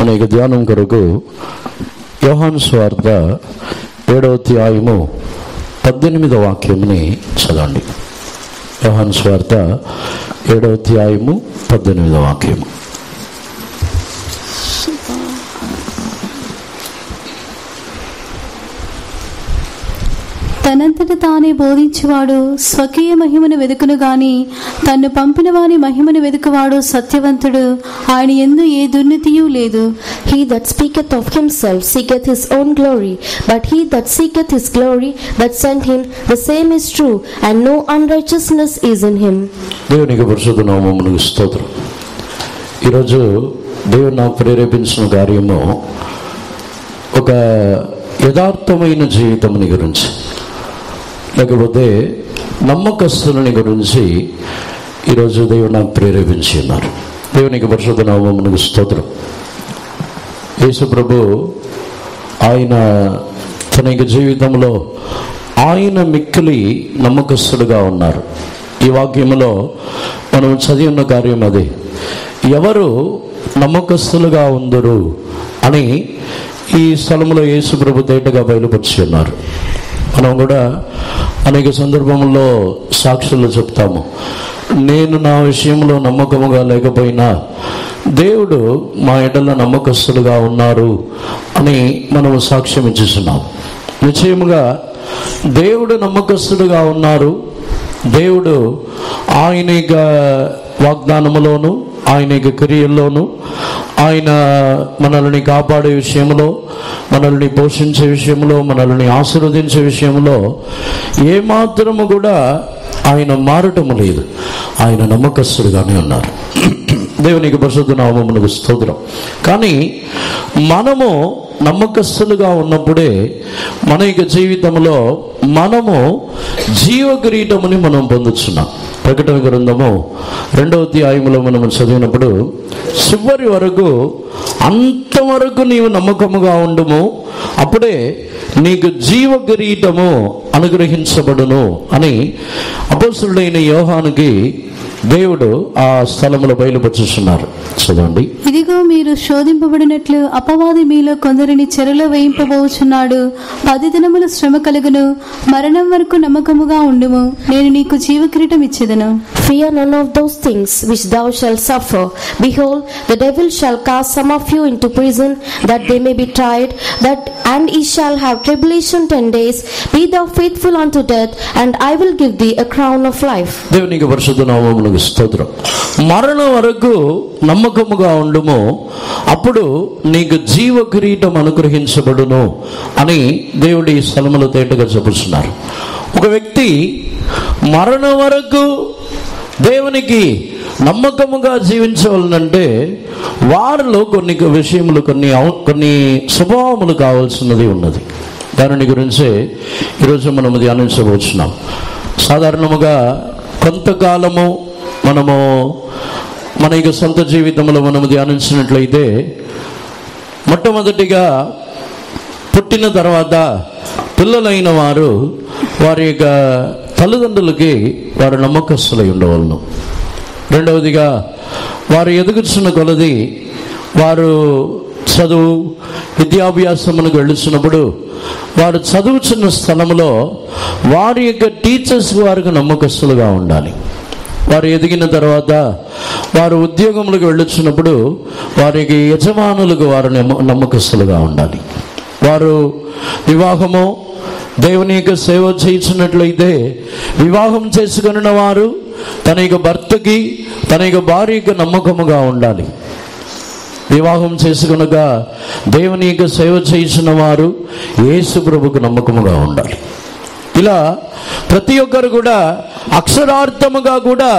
అనేక ధ్యానం కొరకు యోహాను సువార్త 7వ అధ్యాయము 18వ వాక్యముని చదవండి. యోహాను సువార్త 7వ అధ్యాయము 18వ వాక్యము. తనంతట తానే బోధించువాడు స్వకీయ మహిమను వెదుకును గాని తన్ను పంపిన వాని మహిమను వెదుకువాడు సత్యవంతుడు, ఆయన యందు ఏ దుర్నీతియు లేదు. He that speaketh of himself seeketh his own glory, but he that seeketh his glory that sent him, the same is true, and no unrighteousness is in him. దేవునికి పరిశుద్ధ నామమునకు స్తోత్రం. ఈరోజు దేవుడు నాకు ప్రేరేపించిన కార్యము ఒక యథార్థమైన జీవితం గురించి, లేకపోతే నమ్మకస్తులని గురించి ఈరోజు దేవుడు నాకు ప్రేరేపించి ఉన్నారు. దేవునికి పరిశుద్ధ నామమునకు స్తోత్రం. యేసు ప్రభు ఆయన తన జీవితంలో ఆయన మిక్కిలి నమ్మకస్తుడుగా ఉన్నారు. ఈ వాక్యములో మనం చదివి ఉన్న కార్యం అదే. ఎవరు నమ్మకస్తులుగా ఉందరు అని ఈ స్థలంలో యేసు ప్రభు తేటగా బయలుపరిచి ఉన్నారు. మనం కూడా అనేక సందర్భంలో సాక్షులు చెప్తాము, నేను నా విషయంలో నమ్మకముగా లేకపోయినా దేవుడు మా ఎడల నమ్మకస్తులుగా ఉన్నారు అని మనము సాక్ష్యం ఇచ్చిస్తున్నాం. నిశ్చయముగా దేవుడు నమ్మకస్తుడుగా ఉన్నారు. దేవుడు ఆయన వాగ్దానములోను ఆయన క్రియల్లోనూ ఆయన మనల్ని కాపాడే విషయంలో, మనల్ని పోషించే విషయంలో, మనల్ని ఆశీర్వదించే విషయంలో ఏమాత్రము కూడా ఆయన మారటము లేదు. ఆయన నమ్మకస్తుడుగానే ఉన్నారు. దేవునికి పరిశుద్ధ నామమునకు స్తోత్రం. కానీ మనము నమ్మకస్తులుగా ఉన్నప్పుడే మన జీవితంలో మనము జీవ కిరీటముని మనం పొందుతున్నాం. ప్రకటన గ్రంథము 2వ అధ్యాయములో మనం చదివినప్పుడు చివరి వరకు అంతవరకు నీవు నమ్మకముగా ఉండుము, అప్పుడే నీకు జీవ కిరీటము అనుగ్రహించబడును అని అపోస్తలుడైన యోహానుకి దేవుడు ఆ స్థలములో బయలుపరుచుతున్నారు. చదవండి. ఇదిగో మీరు శోధింపబడినట్లు అపవాది మీలో కొందరిని చెరలో వేయింపబోచున్నాడు. 10 దినముల శ్రమ కలుగును, మరణం వరకు నమ్మకముగా ఉండుము, నేను నీకు జీవ కిరీటం ఇచ్చేదను. Fear none of those things which thou shalt suffer. Behold, the devil shall cast some of you into prison, that they may be tried, and ye shall have tribulation 10 days. Be thou faithful unto death, and I will give thee a crown of life. దేవునికి పరిశుద్ధ నామమునకు స్తోత్రం. మరణం వరకు నమ్మకముగా ఉండుము, అప్పుడు నీకు జీవ కిరీటం అనుగ్రహించబడును అని దేవుడి ఈ స్థలములో తేటగా చెప్పుతున్నారు. ఒక వ్యక్తి మరణం వరకు దేవునికి నమ్మకముగా జీవించవాలంటే వారిలో కొన్ని విషయములు, కొన్ని స్వభావములు కావాల్సినది ఉన్నది. దాని గురించే ఈరోజు మనము ధ్యానించబోతున్నాం. సాధారణముగా కొంతకాలము మనము మన సొంత జీవితంలో మనము ధ్యానించినట్లయితే, మొట్టమొదటిగా పుట్టిన తర్వాత పిల్లలైన వారు వారి తల్లిదండ్రులకి వారు నమ్మకస్తులై ఉండవలను. రెండవదిగా వారు ఎదుగుతున్న కొలది వారు చదువు విద్యాభ్యాసమునకు వెళుతున్నప్పుడు వారు చదువుతున్న స్థలంలో వారి టీచర్స్ వారికి నమ్మకస్తులుగా ఉండాలి. వారు ఎదిగిన తర్వాత వారు ఉద్యోగములకు వెళ్ళొచ్చినప్పుడు వారికి యజమానులకు వారు నమ్మకస్తులుగా ఉండాలి. వారు వివాహము దేవుని సేవ చేయించినట్లయితే వివాహం చేసుకున్న వారు తన భర్తకి, తన భార్యకి నమ్మకముగా ఉండాలి. వివాహం చేసుకునగా దేవుని సేవ చేయించిన వారు యేసు ప్రభుకు నమ్మకముగా ఉండాలి. ఇలా ప్రతి ఒక్కరు కూడా అక్షరార్థముగా కూడా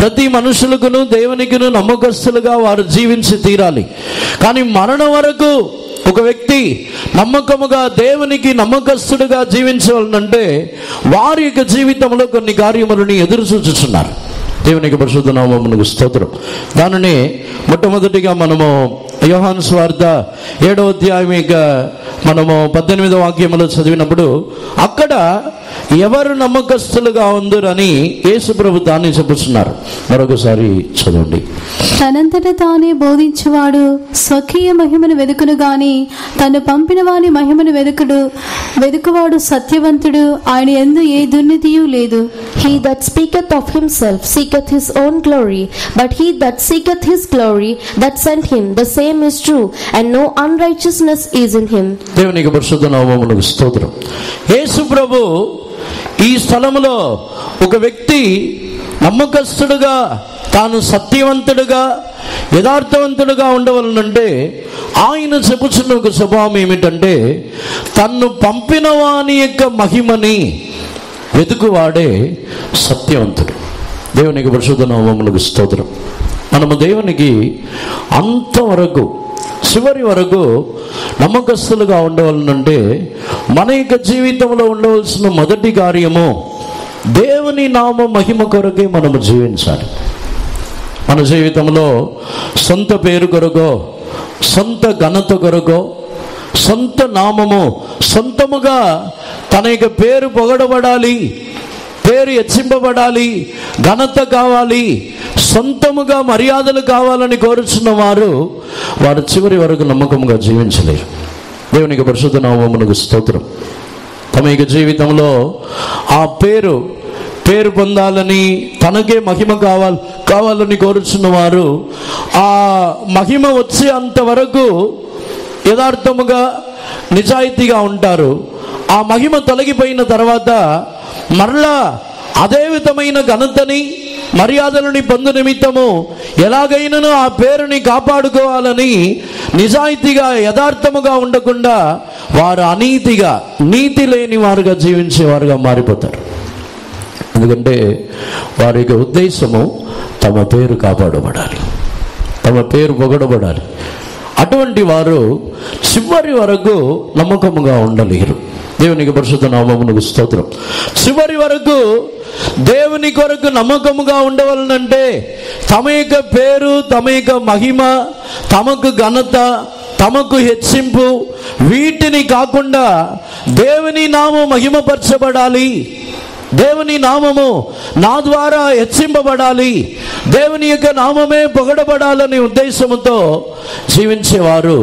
ప్రతి మనుషులకును దేవునికిను నమ్మకస్తులుగా వారు జీవించి తీరాలి. కానీ మరణం వరకు ఒక వ్యక్తి నమ్మకముగా దేవునికి నమ్మకస్తుడుగా జీవించాలంటే వారి యొక్క జీవితంలో కొన్ని కార్యములను ఎదురు చూచుతున్నారు. దేవునికి పరిశుద్ధ నామమునకు స్తోత్రం. దానిని మొట్టమొదటిగా మనము యోహాను సువార్త 7వ అధ్యాయం ఇక మనము 18వ వాక్యములో చదివినప్పుడు అక్కడ ఎవరు నమ్మకస్తులుగా ఉందరని యేసు ప్రభు తానే చెప్పుచున్నారు. మరొకసారి చదవండి. తనంతట తానే బోధించువాడు స్వకీయ మహిమను వెదుకును గాని తను పంపిన వాని మహిమను వెదుకువాడు సత్యవంతుడు, ఆయన యందు ఏ దుర్నీతియు లేదు. He that speaketh of himself seeketh his own glory, but he that seeketh his glory that sent him, the same is true, and no unrighteousness is in him. దేవునికి పరిశుద్ధ నామమునకు స్తోత్రం. యేసు ప్రభు ఈ స్థలములో ఒక వ్యక్తి నమ్మకస్తుడుగా, తాను సత్యవంతుడుగా, యథార్థవంతుడుగా ఉండవలనంటే ఆయన చెప్పుచున్న ఒక స్వభావం ఏమిటంటే తన్ను పంపిన వాని యొక్క మహిమని వెతుకువాడే సత్యవంతుడు. దేవునికి పరిశుద్ధ నామమునకు స్తోత్రం. మనము దేవునికి అంతవరకు చివరి వరకు నమ్మకస్తులుగా ఉండవలనంటే మన యొక్క జీవితంలో ఉండవలసిన మొదటి కార్యము దేవుని నామ మహిమ కొరకే మనము జీవించాలి. మన జీవితంలో సొంత పేరు కొరకో, సొంత ఘనత కొరకో, సొంత నామము సొంతముగా తన యొక్క పేరు పొగడబడాలి, పేరు హెచ్చింపబడాలి, ఘనత కావాలి, సొంతముగా మర్యాదలు కావాలని కోరుచున్న వారు చివరి వరకు నమ్మకంగా జీవించలేరు. దేవునికి పరిశుద్ధ నామమునకు స్తోత్రం. తమ యొక్క జీవితంలో ఆ పేరు పొందాలని, తనకే మహిమ కావాలని కోరుచున్న వారు ఆ మహిమ వచ్చే అంతవరకు యథార్థముగా నిజాయితీగా ఉంటారు. ఆ మహిమ తొలగిపోయిన తర్వాత మరలా అదే విధమైన ఘనతని, మర్యాదలని పొందు నిమిత్తము ఎలాగైనానో ఆ పేరుని కాపాడుకోవాలని నిజాయితీగా, యథార్థముగా ఉండకుండా వారు అనీతిగా, నీతి లేని వారుగా జీవించేవారుగా మారిపోతారు. ఎందుకంటే వారి యొక్క ఉద్దేశము తమ పేరు కాపాడబడాలి, తమ పేరు పొగడబడాలి. అటువంటి వారు చివరి వరకు నమ్మకముగా ఉండలేరు. దేవునికి పరిశుద్ధ నామమునకు స్తోత్రం. చివరి వరకు దేవుని కొరకు నమ్మకముగా ఉండవలనంటే తమ యొక్క పేరు, తమ యొక్క మహిమ, తమకు ఘనత, తమకు హెచ్చింపు వీటిని కాకుండా దేవుని నామం మహిమపరచబడాలి, దేవుని నామము నా ద్వారా హెచ్చింపబడాలి, దేవుని యొక్క నామమే పొగడబడాలనే ఉద్దేశంతో జీవించేవారు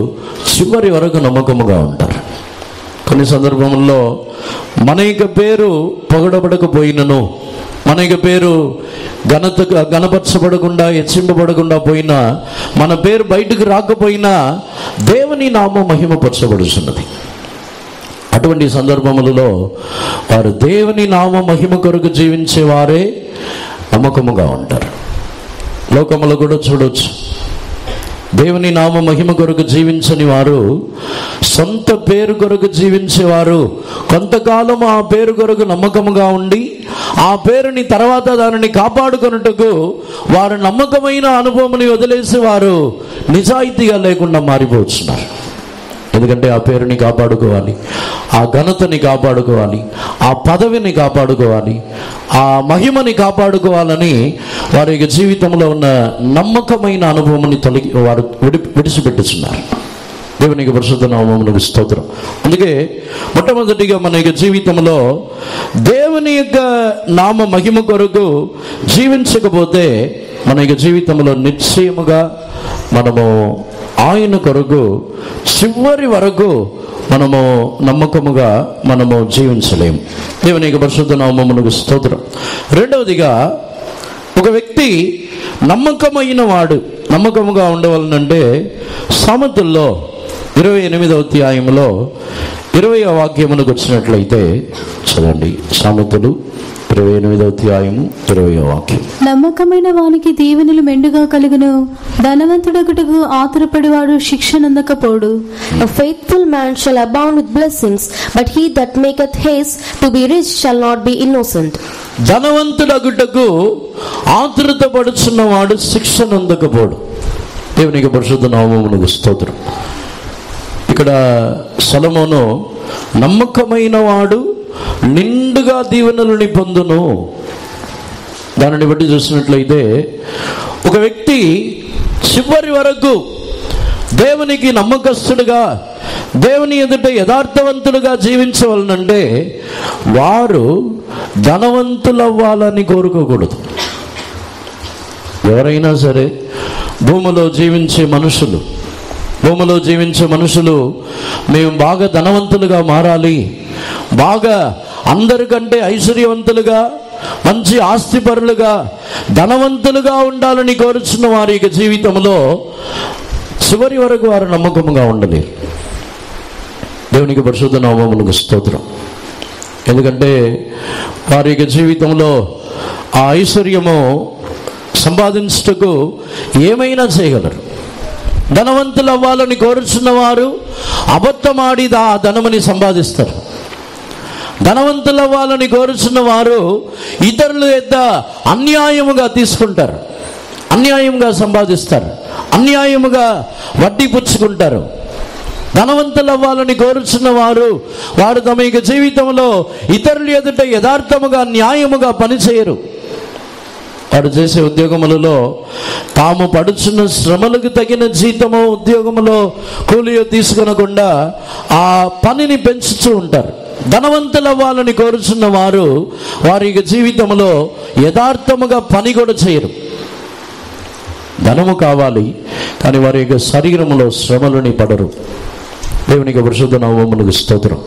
చివరి వరకు నమ్మకముగా ఉంటారు. కొన్ని సందర్భంలో మన యొక్క పేరు పొగడబడకపోయినను, మన యొక్క పేరు ఘనపరచబడకుండా, హెచ్చింపబడకుండా పోయినా, మన పేరు బయటకు రాకపోయినా దేవుని నామం మహిమపరచబడుతున్నది. అటువంటి సందర్భములలో వారు దేవుని నామ మహిమ కొరకు జీవించేవారే నమ్మకముగా ఉంటారు. లోకములో కూడా చూడవచ్చు, దేవుని నామ మహిమ కొరకు జీవించని వారు, సొంత పేరు కొరకు జీవించేవారు కొంతకాలం ఆ పేరు కొరకు నమ్మకముగా ఉండి ఆ పేరుని తర్వాత దానిని కాపాడుకొనుటకు వారు నమ్మకమైన అనుభవముని వదిలేసి వారు నిజాయితీగా లేకుండా మారిపోతున్నారు. ఎందుకంటే ఆ పేరుని కాపాడుకోవాలి, ఆ ఘనతని కాపాడుకోవాలి, ఆ పదవిని కాపాడుకోవాలి, ఆ మహిమని కాపాడుకోవాలని వారి యొక్క జీవితంలో ఉన్న నమ్మకమైన అనుభవముని వారు విడిచిపెట్టుచున్నారు. దేవునికి పరిశుద్ధ నామమునకు స్తోత్రం. అందుకే మొట్టమొదటిగా మన యొక్క జీవితంలో దేవుని యొక్క నామ మహిమ కొరకు జీవించకపోతే మన యొక్క జీవితంలో నిశ్చయముగా మనము ఆయన కొరకు చివరి వరకు మనము నమ్మకముగా మనము జీవించలేము. దేవుని యొక్క పరిశుద్ధ నామమునకు స్తోత్రం. రెండవదిగా, ఒక వ్యక్తి నమ్మకమైన వాడు నమ్మకముగా ఉండవలనంటే సామెతల్లో 28వ అధ్యాయంలో 20వ వాక్యమునకు వచ్చినట్లయితే చదవండి. సామెతలు 28వ అధ్యాయము 20వ వాక్యం. నమ్మకమైన వానికి దీవెనలు మెండుగా కలుగును, ధనవంతుడొకటుకు ఆతురపడివాడు శిక్షనందకపోడు. A faithful man shall abound with blessings, but he that maketh haste to be rich shall not be innocent. ధనవంతుడొకటుకు ఆతురత పడుచున్నవాడు శిక్షనందకపోడు. దేవునికి పరిశుద్ధ నామమునకు స్తోత్రం. ఇక్కడ సొలొమోను నమ్మకమైన వాడు నిండుగా దీవెనలని పొందును. దానిని బట్టి చూసినట్లయితే ఒక వ్యక్తి చివరి వరకు దేవునికి నమ్మకస్తుడుగా, దేవుని ఎదుట యథార్థవంతులుగా జీవించవలనంటే వారు ధనవంతులవ్వాలని కోరుకోకూడదు. ఎవరైనా సరే భూమిలో జీవించే మనుషులు మేము బాగా ధనవంతులుగా మారాలి, బాగా అందరికంటే ఐశ్వర్యవంతులుగా, మంచి ఆస్తిపరులుగా, ధనవంతులుగా ఉండాలని కోరుచున్న వారి జీవితంలో చివరి వరకు వారు నమ్మకముగా ఉండలేరు. దేవునికి పరిశుద్ధ నామమునకు స్తోత్రం. ఎందుకంటే వారి జీవితంలో ఆ ఐశ్వర్యము సంపాదించుటకు ఏమైనా చేయగలరు. ధనవంతులు అవ్వాలని కోరుచున్న వారు అబద్ధమాడి ఆ ధనముని సంపాదిస్తారు. ధనవంతులు అవ్వాలని కోరుచున్న వారు ఇతరుల యొద్ద అన్యాయముగా తీసుకుంటారు, అన్యాయముగా సంపాదిస్తారు, అన్యాయముగా వడ్డీ పుచ్చుకుంటారు. ధనవంతులు అవ్వాలని కోరుచున్న వారు తమ జీవితంలో ఇతరుల ఎదుట యథార్థముగా, న్యాయముగా పనిచేయరు. వారు చేసే ఉద్యోగములలో తాము పడుచున్న శ్రమలకు తగిన జీతమో, ఉద్యోగములో కూలియో తీసుకొనకుండా ఆ పనిని పెంచుతూ ఉంటారు. ధనవంతులు అవ్వాలని కోరుచున్న వారి జీవితంలో యథార్థముగా పని కూడా చేయరు. ధనము కావాలి కానీ వారి యొక్క శరీరములో శ్రమలని పడరు. దేవునికి పరిశుద్ధ నామమునకు స్తోత్రం.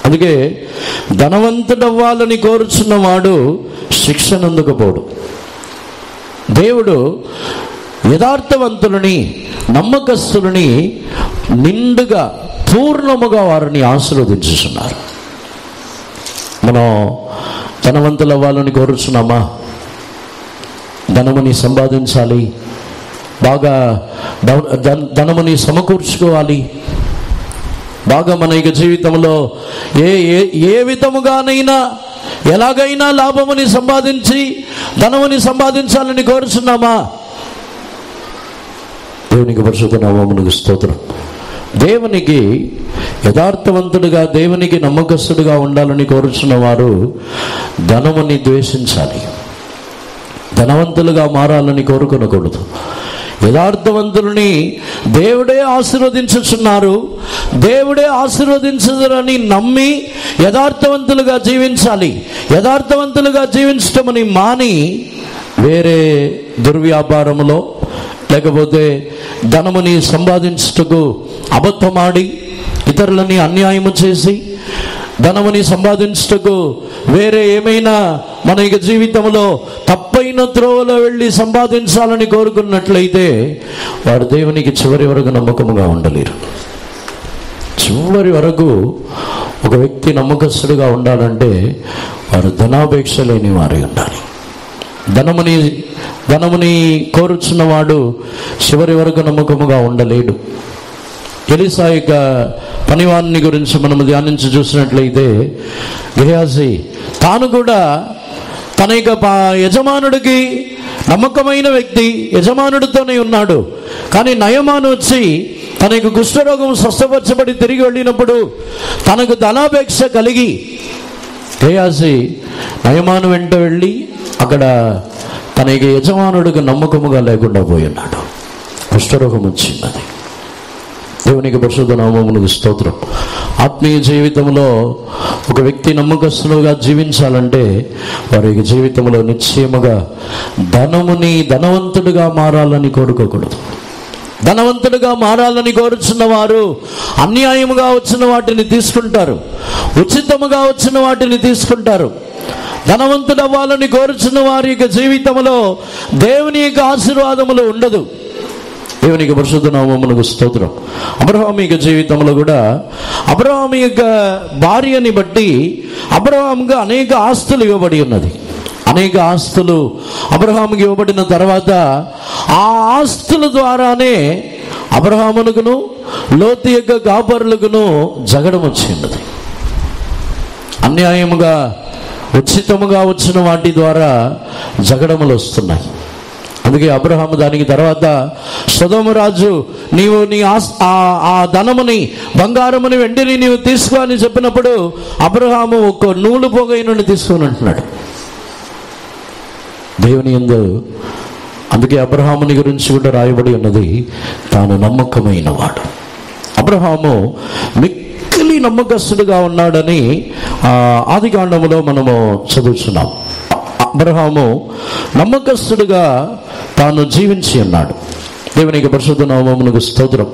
అందుకే ధనవంతుడు అవ్వాలని కోరుచున్న వాడు శిక్షనందుకపోడు. దేవుడు యథార్థవంతులని, నమ్మకస్తులని నిండుగా, పూర్ణముగా వారిని ఆశీర్వదించుతున్నారు. మనం ధనవంతులు అవ్వాలని కోరుచున్నామా? ధనముని సంపాదించాలి, బాగా ధనముని సమకూర్చుకోవాలి, బాగా మన జీవితంలో ఏ విధముగానైనా ఎలాగైనా లాభముని సంపాదించి ధనముని సంపాదించాలని కోరుచున్నామా? దేవునికి పరిశుద్ధ నామమునకు స్తోత్రం. దేవునికి యథార్థవంతుడుగా, దేవునికి నమ్మకస్తుడుగా ఉండాలని కోరుచున్న వారు ధనముని ద్వేషించాలి, ధనవంతులుగా మారాలని కోరుకొనకూడదు. యథార్థవంతులని దేవుడే ఆశీర్వదించుచున్నారు, దేవుడే ఆశీర్వదించుదని నమ్మి యథార్థవంతులుగా జీవించాలి. యథార్థవంతులుగా జీవించటమని మాని వేరే దుర్వ్యాపారములో, లేకపోతే ధనముని సంపాదించుటకు అబద్ధమాడి, ఇతరులని అన్యాయము చేసి ధనముని సంపాదించుటకు వేరే ఏమైనా మన జీవితంలో తప్పైన త్రోవలో వెళ్ళి సంపాదించాలని కోరుకున్నట్లయితే వారు దేవునికి చివరి వరకు నమ్మకముగా ఉండలేరు. చివరి వరకు ఒక వ్యక్తి నమ్మకస్తుడిగా ఉండాలంటే వారు ధనాపేక్ష లేని వారే ఉండాలి. ధనముని కోరుచున్నవాడు చివరి వరకు నమ్మకముగా ఉండలేడు. ఎలీషా యొక్క పనివాణ్ణి గురించి మనము ధ్యానించి చూసినట్లయితే, గెహాజీ తాను కూడా తన యొక్క యజమానుడికి నమ్మకమైన వ్యక్తి, యజమానుడితోనే ఉన్నాడు. కానీ నయమాను వచ్చి తన యొక్క కుష్ఠరోగం స్వస్థపరచబడి తిరిగి వెళ్ళినప్పుడు తనకు ధనాపేక్ష కలిగి గెహాజీ నయమాను వెంట వెళ్ళి అక్కడ తన యొక్క యజమానుడికి నమ్మకముగా లేకుండా పోయి ఉన్నాడు. కుష్ఠరోగం వచ్చిందని. దేవునికి పరిశుద్ధ నామమునకు స్తోత్రం. ఆత్మీయ జీవితంలో ఒక వ్యక్తి నమ్మకస్తులుగా జీవించాలంటే వారి జీవితంలో నిశ్చయముగా ధనవంతుడిగా మారాలని కోరుకోకూడదు. ధనవంతుడిగా మారాలని కోరుచున్న వారు అన్యాయముగా వచ్చిన వాటిని తీసుకుంటారు, ఉచితముగా వచ్చిన వాటిని తీసుకుంటారు. ధనవంతుడు అవ్వాలని కోరుచున్న వారి యొక్క జీవితంలో దేవుని యొక్క ఆశీర్వాదములు ఉండదు. దేవునికి పరిశుద్ధ నామమునకు స్తోత్రం. అబ్రహాము యొక్క జీవితంలో కూడా అబ్రహాము యొక్క భార్యని బట్టి అబ్రహాముగా అనేక ఆస్తులు ఇవ్వబడి ఉన్నది. అనేక ఆస్తులు అబ్రహాముకి ఇవ్వబడిన తర్వాత ఆ ఆస్తుల ద్వారానే అబ్రహామునకును లోతు యొక్క కాపరులకును జగడం వచ్చింది. అన్యాయముగా, ఉచితముగా వచ్చిన వాటి ద్వారా జగడములు వస్తున్నాయి. అందుకే అబ్రహాము దానికి తర్వాత సొదొమ రాజు, నీవు నీ ఆ ధనముని, బంగారముని, వెండిని నీవు తీసుకో అని చెప్పినప్పుడు అబ్రహాము ఒక నూలు పోగైనని తీసుకొని అంటున్నాడు. దేవుని యందు అందుకే అబ్రహాముని గురించి కూడా రాయబడి ఉన్నది, తాను నమ్మకమైన వాడు. అబ్రహాము మిక్కిలి నమ్మకస్తుడుగా ఉన్నాడని ఆదికాండములో మనము చదువుతున్నాం. అబ్రహాము నమ్మకస్తుడుగా తాను జీవించి ఉన్నాడు. దేవునికి పరిశుద్ధ నామమునకు స్తోత్రం.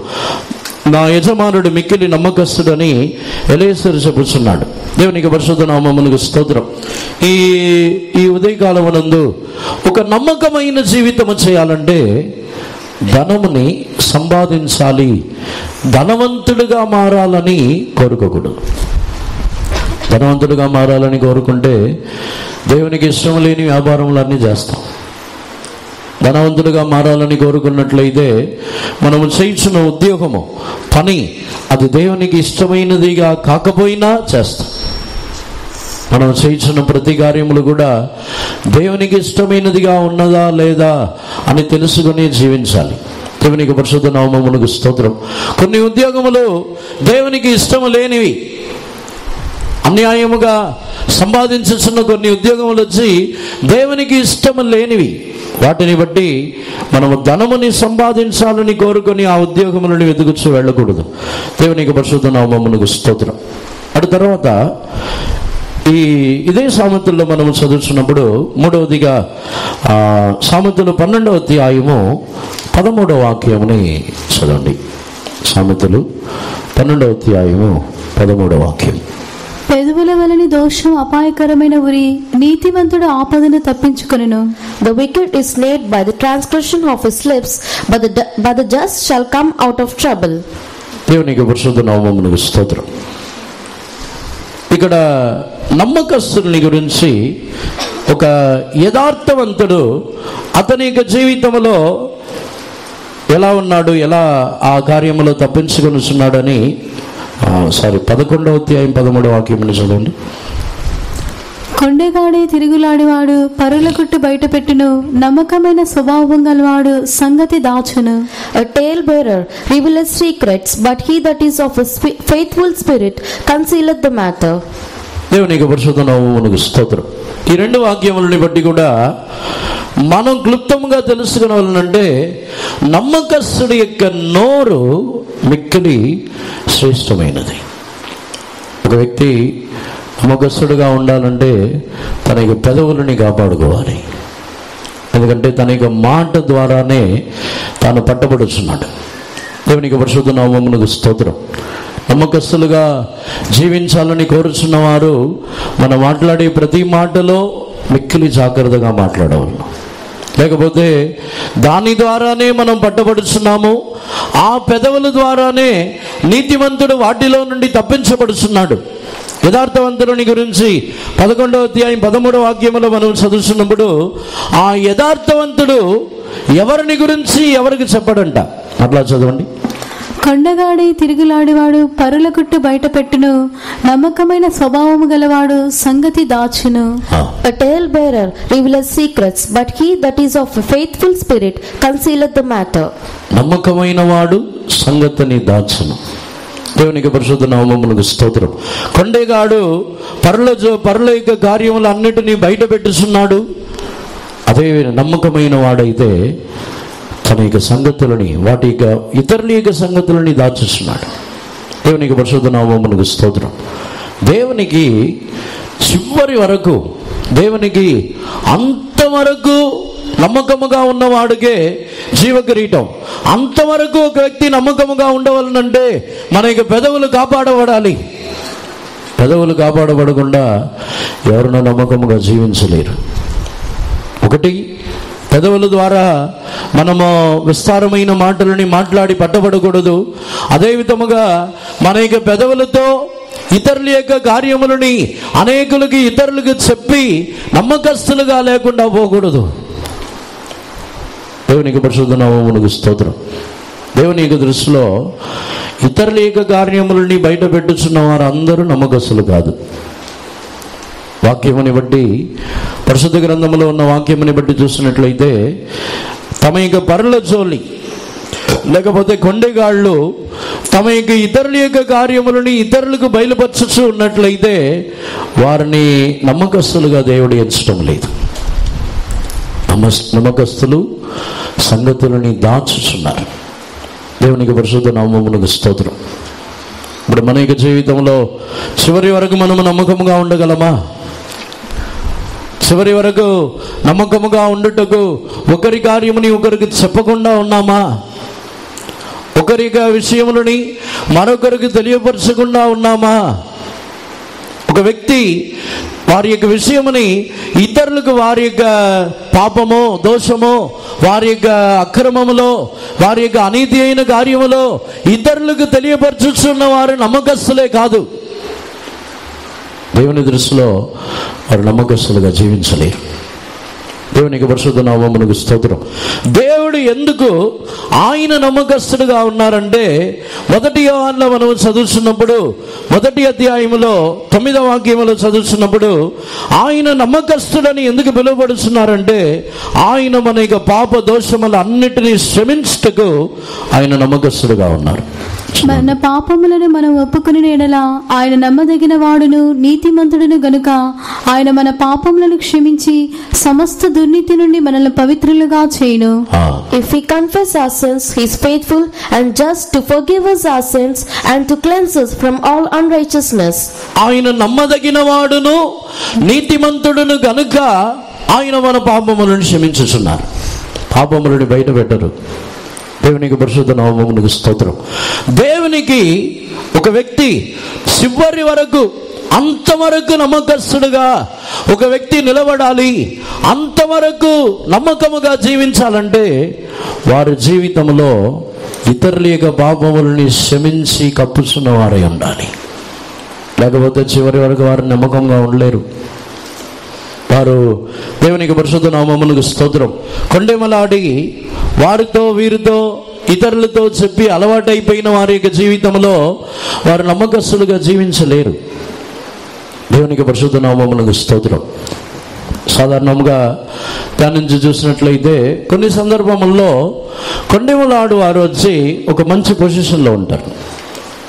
నా యజమానుడు మిక్కిలి నమ్మకస్తుడని ఎలీసరు చెబుతున్నాడు. దేవునికి పరిశుద్ధ నామమునకు స్తోత్రం. ఈ ఉదయకాలమునందు ఒక నమ్మకమైన జీవితం చేయాలంటే ధనముని సంపాదించాలి, ధనవంతుడిగా మారాలని కోరుకోకూడదు. ధనవంతుడిగా మారాలని కోరుకుంటే దేవునికి ఇష్టం లేని వ్యాపారములన్నీ చేస్తాం. ధనవంతుడిగా మారాలని కోరుకున్నట్లయితే మనము చేయించిన ఉద్యోగము, పని అది దేవునికి ఇష్టమైనదిగా కాకపోయినా చేస్తాం. మనం చేయించిన ప్రతి కార్యములు కూడా దేవునికి ఇష్టమైనదిగా ఉన్నదా లేదా అని తెలుసుకుని జీవించాలి. దేవునికి పరిశుద్ధ నామమునకు స్తోత్రం. కొన్ని ఉద్యోగములు దేవునికి ఇష్టము లేనివి, అన్యాయముగా సంపాదించుతున్న కొన్ని ఉద్యోగములు వచ్చి దేవునికి ఇష్టము లేనివి, వాటిని బట్టి మనము ధనముని సంపాదించాలని కోరుకొని ఆ ఉద్యోగములను వెతుకుచూ వెళ్ళకూడదు. దేవునికి పరిశుద్ధ నామమునకు స్తోత్రం. అటు తర్వాత ఇదే సామెతల్లో మనము చదువుతున్నప్పుడు మూడవదిగా సామెతలు 12వ అధ్యాయము 13వ వాక్యముని చదవండి. సామెతలు 12వ అధ్యాయము 13వ వాక్యం. పెదవుల వలని దోషం అపాయకరమైన ఉరి, నీతివంతుడు ఆపదను తప్పించుకొనును. The wicked is snared by the transgression of his lips, but the just shall come out of trouble. దేవునికి పరిశుద్ధ నామమునకు స్తోత్రం. ఇక్కడ నమ్మకస్తుని గురించి ఒక యథార్థవంతుడు అతని యొక్క జీవితంలో ఎలా ఉన్నాడు, ఎలా ఆ కార్యములో తప్పించుకొనిచున్నాడని 11వ అధ్యాయం 13వ వాక్యం చదవండి. కొండెగాడే తిరుగులాడివాడు పరుల కుట్టు బయట పెట్టును, నమ్మకమైన స్వభావం గలవాడు సంగతి దాచును. A tale bearer revealeth secrets, but he that is of a faithful spirit concealeth the matter. దేవునికి పరిశుద్ధ నామమునకు స్తోత్రం. ఈ రెండు వాక్యములని బట్టి కూడా మనం క్లుప్తంగా తెలుసుకునేవాళ్ళంటే నమ్మకస్తుడి యొక్క నోరు మిక్కిలి శ్రేష్టమైనది. ఒక వ్యక్తి నమ్మకస్తుడిగా ఉండాలంటే తన యొక్క పెదవులని కాపాడుకోవాలి. ఎందుకంటే తన యొక్క మాట ద్వారానే తాను పట్టబడుచున్నాడు. దేవునికి పరిశుద్ధ నామమునకు స్తోత్రం. నమ్మకస్తులుగా జీవించాలని కోరుచున్నవారు మనం మాట్లాడే ప్రతి మాటలో మిక్కిలి జాగ్రత్తగా మాట్లాడవాలి. లేకపోతే దాని ద్వారానే మనం పట్టబడుచున్నాము. ఆ పెదవుల ద్వారానే నీతిమంతుడు వాటిలో నుండి తప్పించబడుచున్నాడు. యథార్థవంతుని గురించి 11వ అధ్యాయం 13వ వాక్యములో మనం చదువుతున్నప్పుడు ఆ యథార్థవంతుడు ఎవరిని గురించి ఎవరికి చెప్పడంట. అట్లా చదవండి. కొండగాడి తిరుగులాడివాడు పరుల కుట్టు బయట పెట్టును, నమ్మకమైన స్వభావము గలవాడు సంగతి దాచును. A tale bearer revealeth secrets, but he that is of a faithful spirit concealeth the matter. నమ్మకమైన వాడు సంగతిని దాచును. దేవునికి పరిశుద్ధ నామమునకు స్తోత్రం. కొండగాడు పరుల యొక్క కార్యములు అన్నిటినీ బయట పెట్టుచున్నాడు. అదే నమ్మకమైన వాడైతే తన యొక్క సంగతులని, వాటి యొక్క ఇతరుల యొక్క సంగతులని దాచుస్తున్నాడు. దేవునికి పరిశుద్ధ నామమునకు స్తోత్రం. దేవునికి చివరి వరకు, దేవునికి అంతవరకు నమ్మకముగా ఉన్నవాడికే జీవకిరీటం. అంతవరకు ఒక వ్యక్తి నమ్మకముగా ఉండవాలనంటే మన యొక్క పెదవులు కాపాడబడాలి. పెదవులు కాపాడబడకుండా ఎవరినో నమ్మకముగా జీవించలేరు. ఒకటి, పెదవుల ద్వారా మనము విస్తారమైన మాటలని మాట్లాడి పట్టబడకూడదు. అదే విధముగా మన యొక్క పెదవులతో ఇతరుల యొక్క కార్యములని అనేకులకి ఇతరులకు చెప్పి నమ్మకస్తులుగా లేకుండా పోకూడదు. దేవునికి పరిశుద్ధ నామమునకు స్తోత్రం. దేవుని యొక్క దృష్టిలో ఇతరుల యొక్క కార్యములని బయట పెట్టుచున్న వారు అందరూ నమ్మకస్తులు కాదు. వాక్యముని బట్టి, పరిశుద్ధ గ్రంథంలో ఉన్న వాక్యముని బట్టి చూసినట్లయితే తమ యొక్క పరుల జోలి లేకపోతే కొండెగాళ్ళు తమ యొక్క ఇతరుల యొక్క కార్యములని ఇతరులకు బయలుపరచుచూ ఉన్నట్లయితే వారిని నమ్మకస్తులుగా దేవుడు ఎంచడం లేదు. నమ్మకస్తులు సంగతులని దాచుచున్నారు. దేవునికి పరిశుద్ధ నామమునకు స్తోత్రం. ఇప్పుడు మన యొక్క జీవితంలో చివరి వరకు మనము నమ్మకముగా ఉండగలమా? చివరి వరకు నమ్మకముగా ఉండుటకు ఒకరి కార్యముని ఒకరికి చెప్పకుండా ఉన్నామా? ఒకరి విషయములని మరొకరికి తెలియపరచకుండా ఉన్నామా? ఒక వ్యక్తి వారి యొక్క విషయముని ఇతరులకు వారి యొక్క పాపమో దోషమో వారి యొక్క అక్రమములో వారి యొక్క అనీతి అయిన కార్యములో ఇతరులకు తెలియపరచుచున్న వారు నమ్మకస్తులే కాదు. దేవుని దృష్టిలో వారు నమ్మకస్తులుగా జీవించలేరు. దేవునికి పరిశుద్ధ నామమునకు స్తోత్రం. దేవుడు ఎందుకు ఆయన నమ్మకస్తుడుగా ఉన్నారంటే, మొదటి యోహానులో మనం చదువుతున్నప్పుడు, మొదటి అధ్యాయములో 9వ వాక్యములో చదువుతున్నప్పుడు, ఆయన నమ్మకస్తుడని ఎందుకు పిలువబడుతున్నారంటే, ఆయన మన యొక్క పాప దోషములు అన్నిటినీ క్షమించుటకు ఆయన నమ్మకస్తుడుగా ఉన్నారు. మన పాపములను మనం ఒప్పుకుని ఎడల ఆయన నమ్మదగిన వాడును నీతిమంతుడును గనుక ఆయన మన పాపములను క్షమించి సమస్త దుర్నీతి నుండి మనల్ని పవిత్రులుగా చేయును. If we confess our sins, he is faithful and just to forgive us our sins and to cleanse us from all unrighteousness. ఆయన నమ్మదగిన వాడును నీతిమంతుడును గనుక ఆయన మన పాపములను క్షమించుచున్నారు. పాపములను బయట పెట్టరు. దేవునికి పరిశుద్ధ నామమునకు స్తోత్రం. దేవునికి ఒక వ్యక్తి చివరి వరకు అంతవరకు నమ్మకస్తుడుగా ఒక వ్యక్తి నిలబడాలి, అంతవరకు నమ్మకముగా జీవించాలంటే వారి జీవితంలో ఇతరుల యొక్క పాపములని క్షమించి కప్పుచున్న వారై ఉండాలి. లేకపోతే చివరి వరకు వారు నమ్మకంగా ఉండలేరు. వారు దేవునికి పరిశుద్ధ నామమునకు స్తోత్రం కొండెమలాడి వారితో వీరితో ఇతరులతో చెప్పి అలవాటైపోయిన వారి యొక్క జీవితంలో వారు నమ్మకస్తులుగా జీవించలేరు. దేవునికి పరిశుద్ధ నామమునకు స్తోత్రం. సాధారణంగా దాని నుంచి చూసినట్లయితే కొన్ని సందర్భముల్లో కొండెమలాడు వారు వచ్చి ఒక మంచి పొజిషన్లో ఉంటారు.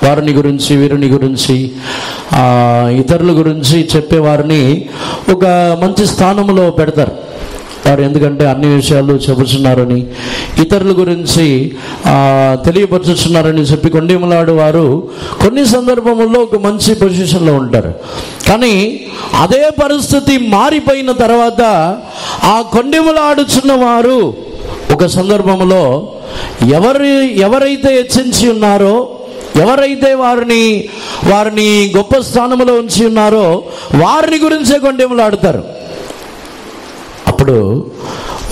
వారిని గురించి వీరిని గురించి ఇతరుల గురించి చెప్పేవారిని ఒక మంచి స్థానంలో పెడతారు వారు. ఎందుకంటే అన్ని విషయాలు చెబుతున్నారని, ఇతరుల గురించి తెలియపరుచుతున్నారని చెప్పి కొండెమలాడు వారు కొన్ని సందర్భముల్లో ఒక మంచి పొజిషన్లో ఉంటారు. కానీ అదే పరిస్థితి మారిపోయిన తర్వాత ఆ కొండెమలాడుచున్న వారు ఒక సందర్భంలో ఎవరైతే హెచ్చించి ఉన్నారో, ఎవరైతే వారిని గొప్ప స్థానంలో ఉంచి ఉన్నారో వారిని గురించే కొండెమలాడుతారు. అప్పుడు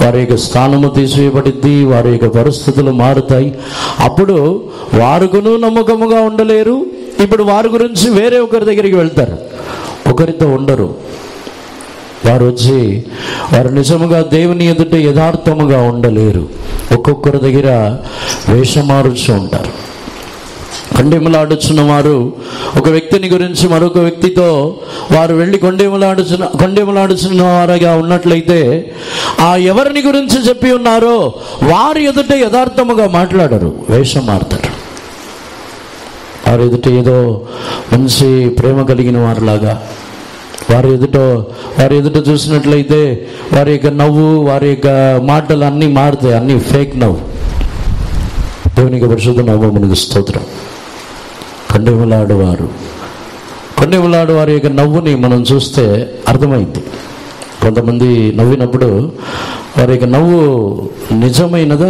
వారి యొక్క స్థానము తీసివేయబడిద్ది, వారి యొక్క పరిస్థితులు మారుతాయి. అప్పుడు వారుకును నమ్మకముగా ఉండలేరు. ఇప్పుడు వారి గురించి వేరే ఒకరి దగ్గరికి వెళ్తారు, ఒకరితో ఉండరు. వారు వచ్చి వారు నిజముగా దేవుని ఎదుట యథార్థముగా ఉండలేరు. ఒక్కొక్కరి దగ్గర వేషమారుచు ఉంటారు. కొండెమలాడుచున్న వారు ఒక వ్యక్తిని గురించి మరొక వ్యక్తితో వారు వెళ్ళి కొండెమలాడుచున్న వారుగా ఉన్నట్లయితే ఆ ఎవరిని గురించి చెప్పి ఉన్నారో వారి ఎదుట యథార్థముగా మాట్లాడరు, వేషం మారుతారు. వారి ఎదుట ఏదో మంచి ప్రేమ కలిగిన వారిలాగా వారి ఎదుట చూసినట్లయితే వారి యొక్క నవ్వు, వారి యొక్క మాటలు అన్నీ మారుతాయి, అన్నీ ఫేక్ నవ్వు. దేవునికి పరిశుద్ధ నామమునకు స్తోత్రం. కొండెమలాడు వారి యొక్క నవ్వుని మనం చూస్తే అర్థమైంది. కొంతమంది నవ్వినప్పుడు వారి యొక్క నవ్వు నిజమైనదా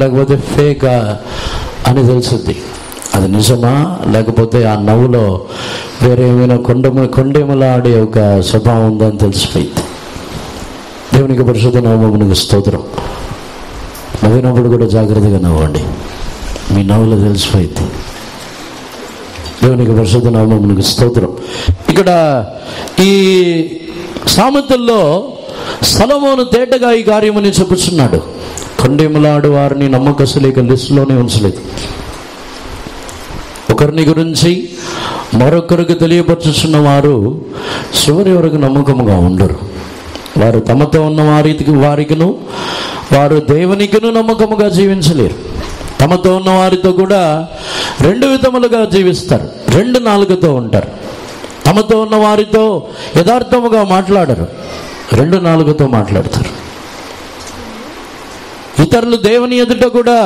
లేకపోతే ఫేకా అని తెలుస్తుంది. అది నిజమా లేకపోతే ఆ నవ్వులో వేరే ఏమైనా కొండెమలాడే ఒక స్వభావం ఉందా అని తెలిసిపోయింది. దేవునికి పరిశుద్ధ నామమునకు స్తోత్రం. నవ్వినప్పుడు కూడా జాగ్రత్తగా నవ్వండి, మీ నవ్వులో తెలిసిపోయింది. దేవునికి పరిశుద్ధ నామమునకు స్తోత్రం. ఇక్కడ ఈ సామెతల్లో సొలొమోను తేటగా ఈ కార్యమని చెప్పుచున్నాడు. కొండెమలాడు వారిని నమ్మకస్తులేక లిస్టులోనే ఉంచలేదు. ఒకరిని గురించి మరొకరికి తెలియపరచుచున్న వారు చివరి వరకు నమ్మకముగా ఉండరు. వారు తమతో ఉన్న వారికిను వారు దేవునికిను నమ్మకముగా జీవించలేరు. తమతో ఉన్న వారితో కూడా రెండు విధములుగా జీవిస్తారు, రెండు నాలుగుతో ఉంటారు. తమతో ఉన్న వారితో యథార్థముగా మాట్లాడరు, రెండు నాలుగుతో మాట్లాడతారు. ఇతరులు దేవుని ఎదుట కూడా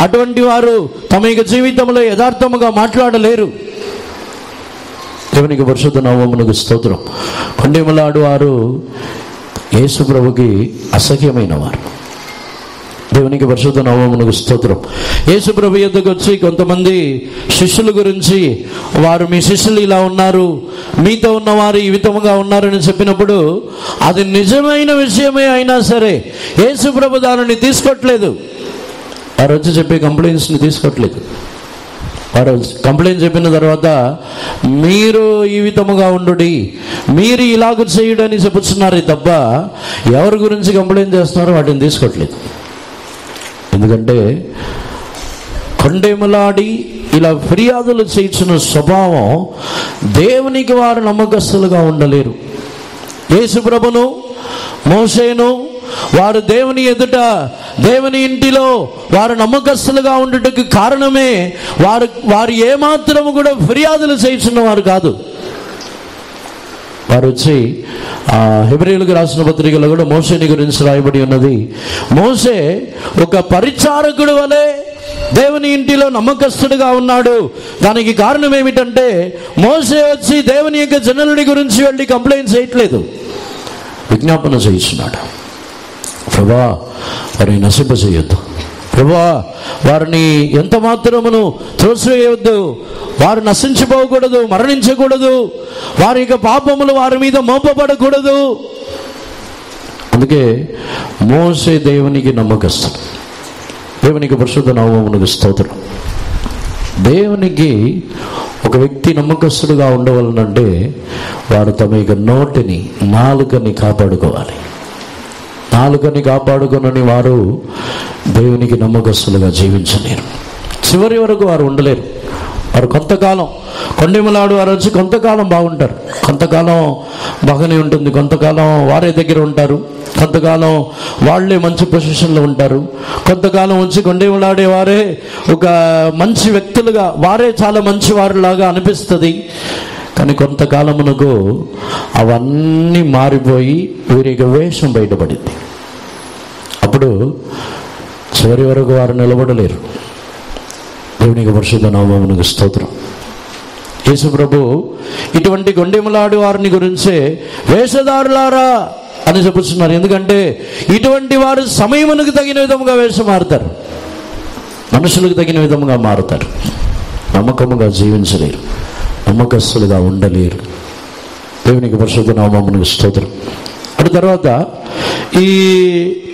అటువంటి వారు తమ యొక్క జీవితంలో యథార్థముగా మాట్లాడలేరు. దేవునికి పరిశుద్ధ నామమునకు స్తోత్రం. కొండెములాడు వారు యేసు ప్రభుకి అసహ్యమైన వారు. దేవునికి పరిశుద్ధ నామమునకు స్తోత్రం. యేసు ప్రభు యొద్దకు వచ్చి కొంతమంది శిష్యుల గురించి, వారు మీ శిష్యులు ఇలా ఉన్నారు, మీతో ఉన్నవారు ఈ విధముగా ఉన్నారని చెప్పినప్పుడు అది నిజమైన విషయమే అయినా సరే యేసు ప్రభు దానిని తీసుకోవట్లేదు. వారు వచ్చి చెప్పే కంప్లైంట్స్ని తీసుకోవట్లేదు. వారు కంప్లైంట్ చెప్పిన తర్వాత మీరు ఈ విధముగా ఉండుడి, మీరు ఇలాగ చేయుడని చెప్పుతున్నారు తప్ప ఎవరి గురించి కంప్లైంట్ చేస్తున్నారో వాటిని తీసుకోవట్లేదు. ఎందుకంటే కొండెములాడి ఇలా ఫిర్యాదులు చేయించిన స్వభావం దేవునికి వారు నమ్మకస్తులుగా ఉండలేరు. యేసు ప్రభును, మోషేను వారు దేవుని ఎదుట, దేవుని ఇంటిలో వారు నమ్మకస్తులుగా ఉండటకు కారణమే వారు ఏమాత్రము కూడా ఫిర్యాదులు చేయించిన వారు కాదు. వారు వచ్చి హెబ్రీయులకు రాసిన పత్రికలో కూడా మోషేని గురించి రాయబడి ఉన్నది. మోషే ఒక పరిచారకుడు వలె దేవుని ఇంటిలో నమ్మకస్తుడుగా ఉన్నాడు. దానికి కారణం ఏమిటంటే మోషే వచ్చి దేవుని యొక్క జనులని గురించి వెళ్ళి కంప్లైంట్ చేయట్లేదు, విజ్ఞాపన చేయిస్తున్నాడు. ప్రభా వారిని నశింపచేయొద్దు, ప్రభా వారిని ఎంత మాత్రమును త్రోసివేయవద్దు, వారు నశించిపోకూడదు, మరణించకూడదు, వారి యొక్క పాపములు వారి మీద మోపబడకూడదు. అందుకే మోషే దేవునికి నమ్మకస్తుడు. దేవునికి పరిశుద్ధ నామమునకు స్తోత్రం. దేవునికి ఒక వ్యక్తి నమ్మకస్తుడుగా ఉండవలనంటే వారు తమ యొక్క నోటిని, నాలుకని కాపాడుకోవాలి. నాలుకని కాపాడుకునని వారు దేవునికి నమ్మకస్తులుగా జీవించలేరు. చివరి వరకు వారు ఉండలేరు. వారు కొంతకాలం, కొండెములాడు వారు వచ్చి కొంతకాలం బాగుంటారు, కొంతకాలం బాగానే ఉంటుంది, కొంతకాలం వారే దగ్గర ఉంటారు, కొంతకాలం వాళ్ళే మంచి పొజిషన్లో ఉంటారు, కొంతకాలం వచ్చి కొండెములాడే వారే ఒక మంచి వ్యక్తులుగా, వారే చాలా మంచి వారిలాగా అనిపిస్తుంది. కానీ కొంతకాలమునకు అవన్నీ మారిపోయి వీరి యొక్క వేషం బయటపడింది. అప్పుడు చివరి వరకు వారు నిలబడలేరు. దేవునికి పరిశుద్ధ నామమునకు స్తోత్రం. యేసు ప్రభు ఇటువంటి కొండెములాడు వారిని గురించే వేషధారులారా అని చెప్పుతున్నారు. ఎందుకంటే ఇటువంటి వారు సమయమునకు తగిన విధముగా వేషం మారుతారు, మనుషులకు తగిన విధముగా మారుతారు, నమ్మకముగా జీవించలేరు, నమ్మకస్తులుగా ఉండలేరు. దేవునికి పరిశుద్ధ నామమునకు స్తోత్రం. అటు తర్వాత ఈ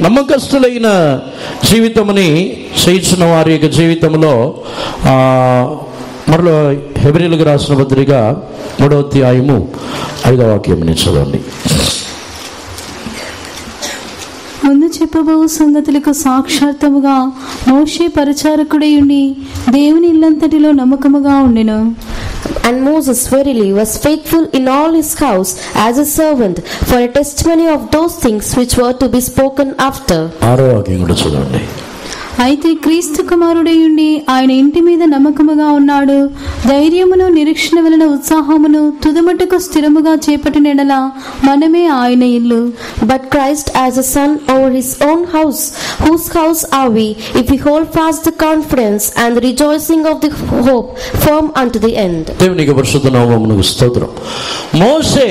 నమ్మకస్తులైన జీవితముని చేయించిన వారి యొక్క జీవితంలో మరలో హెబ్రీయులకు రాసిన పత్రిక 3వ అధ్యాయము 5వ వాక్యం చదవండి. ముందు చెప్పబోవు సంగతులకు సాక్షాత్తముగా మోషే పరిచారకుడై ఉండి దేవుని ఇల్లంతటిలో నమ్మకముగా ఉండెను. And Moses verily was faithful in all his house as a servant for a testimony of those things which were to be spoken after. 6వ వాక్యం కూడా చూడండి. అయితే క్రీస్తు కుమారుడై ఉండి ఆయన ఇంటి మీద నమ్మకముగా ఉన్నాడు. ధైర్యమును నిరీక్షణ వలన ఉత్సాహమును తుదమట్టుకు స్థిరముగా చేపట్టిన ఎడల మనమే ఆయన ఇల్లు. But Christ as a son over his own house, whose house are we, if we hold fast the confidence and the rejoicing of the hope firm unto the end. దేవునికి పరిశుద్ధ నామమునకు స్తోత్రం. మోషే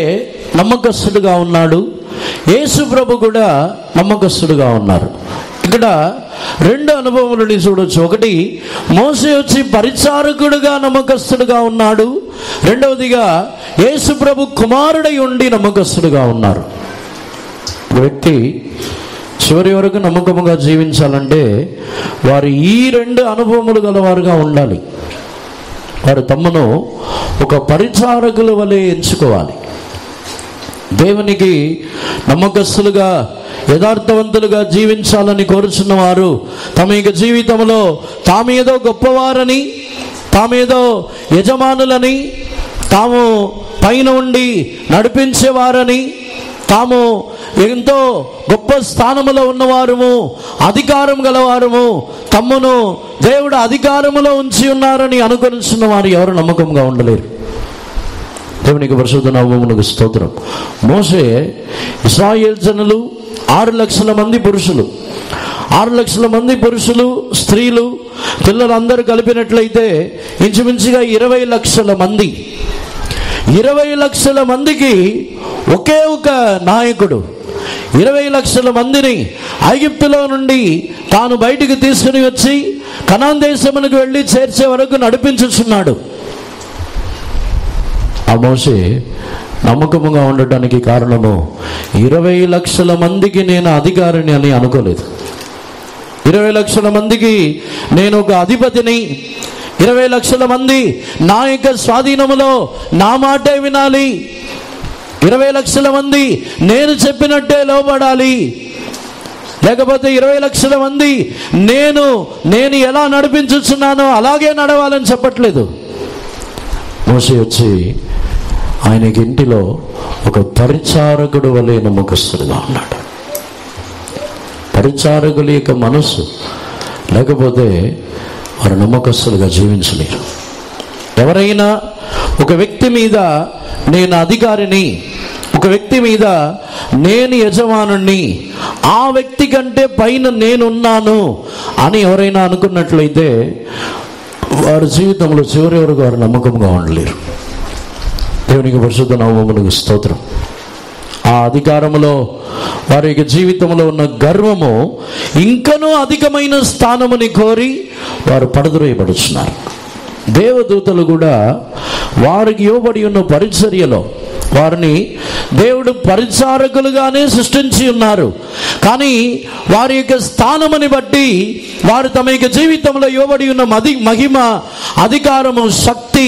నమ్మకస్తుడుగా ఉన్నాడు, యేసు ప్రభు కూడా నమ్మకస్తుడుగా ఉన్నారు. ఇక్కడ రెండు అనుభవములని చూడొచ్చు. ఒకటి, మోషే వచ్చి పరిచారకుడుగా నమ్మకస్తుడుగా ఉన్నాడు. రెండవదిగా యేసు ప్రభు కుమారుడై ఉండి నమ్మకస్తుడుగా ఉన్నారు. వ్యక్తి చివరి వరకు నమ్మకముగా జీవించాలంటే వారు ఈ రెండు అనుభవములు గలవారుగా ఉండాలి. వారు తమను ఒక పరిచారకుల వలె ఎంచుకోవాలి. దేవునికి నమ్మకస్తులుగా, యథార్థవంతులుగా జీవించాలని కోరుచున్న వారు తమ యొక్క జీవితంలో తామేదో గొప్పవారని, తామేదో యజమానులని, తాము పైన ఉండి నడిపించేవారని, తాము ఎంతో గొప్ప స్థానములో ఉన్నవారము, అధికారం గలవారము, తమ్మును దేవుడు అధికారములో ఉంచి ఉన్నారని అనుకొనిచున్న వారు ఎవరు నమ్మకంగా ఉండలేరు. దేవునికి పరిశుద్ధ నామమునకు స్తోత్రం. మోషే ఇశ్రాయేలు జనులు 6 లక్షల మంది పురుషులు, 6 లక్షల మంది పురుషులు, స్త్రీలు, పిల్లలందరూ కలిపినట్లయితే ఇంచుమించుగా 20 లక్షల మంది. 20 లక్షల మందికి ఒకే ఒక నాయకుడు 20 లక్షల మందిని ఐగుప్తులో నుండి తాను బయటికి తీసుకుని వచ్చి కనాన్ దేశమునకు వెళ్ళి చేర్చే వరకు నడిపించుచున్నాడు. ఆ మోషే నమ్మకముగా ఉండటానికి కారణము 20 లక్షల మందికి నేను అధికారిని అని అనుకోలేదు. 20 లక్షల మందికి నేను ఒక అధిపతిని, 20 లక్షల మంది నా యొక్క స్వాధీనములో నా మాటే వినాలి, 20 లక్షల మంది నేను చెప్పినట్టే లోబడాలి, లేకపోతే 20 లక్షల మంది నేను ఎలా నడిపించుచున్నానో అలాగే నడవాలని చెప్పట్లేదు. మోషే వచ్చి ఆయనకి ఇంటిలో ఒక పరిచారకుడు వలె నమ్మకస్తుడుగా ఉన్నాడు. పరిచారకుల యొక్క మనస్సు లేకపోతే వారు నమ్మకస్తులుగా జీవించలేరు. ఎవరైనా ఒక వ్యక్తి మీద నేను అధికారిని, ఒక వ్యక్తి మీద నేను యజమానుణ్ణి, ఆ వ్యక్తి కంటే పైన నేనున్నాను అని ఎవరైనా అనుకున్నట్లయితే వారి జీవితంలో చివరి వరకు వారు నమ్మకంగా ఉండలేరు. దేవునికి పరిశుద్ధ నామమునకు స్తోత్రం. ఆ అధికారములో వారి యొక్క జీవితంలో ఉన్న గర్వము ఇంకనూ అధికమైన స్థానముని కోరి వారు పడద్రోయబడుచున్నారు. దేవదూతలు కూడా వారికి ఇవ్వబడి ఉన్న పరిచర్యలో వారిని దేవుడు పరిచారకులుగానే సృష్టించి ఉన్నారు. కానీ వారి యొక్క స్థానముని బట్టి వారు తమ యొక్క జీవితంలో ఇవ్వబడి ఉన్న మహిమ, అధికారము, శక్తి,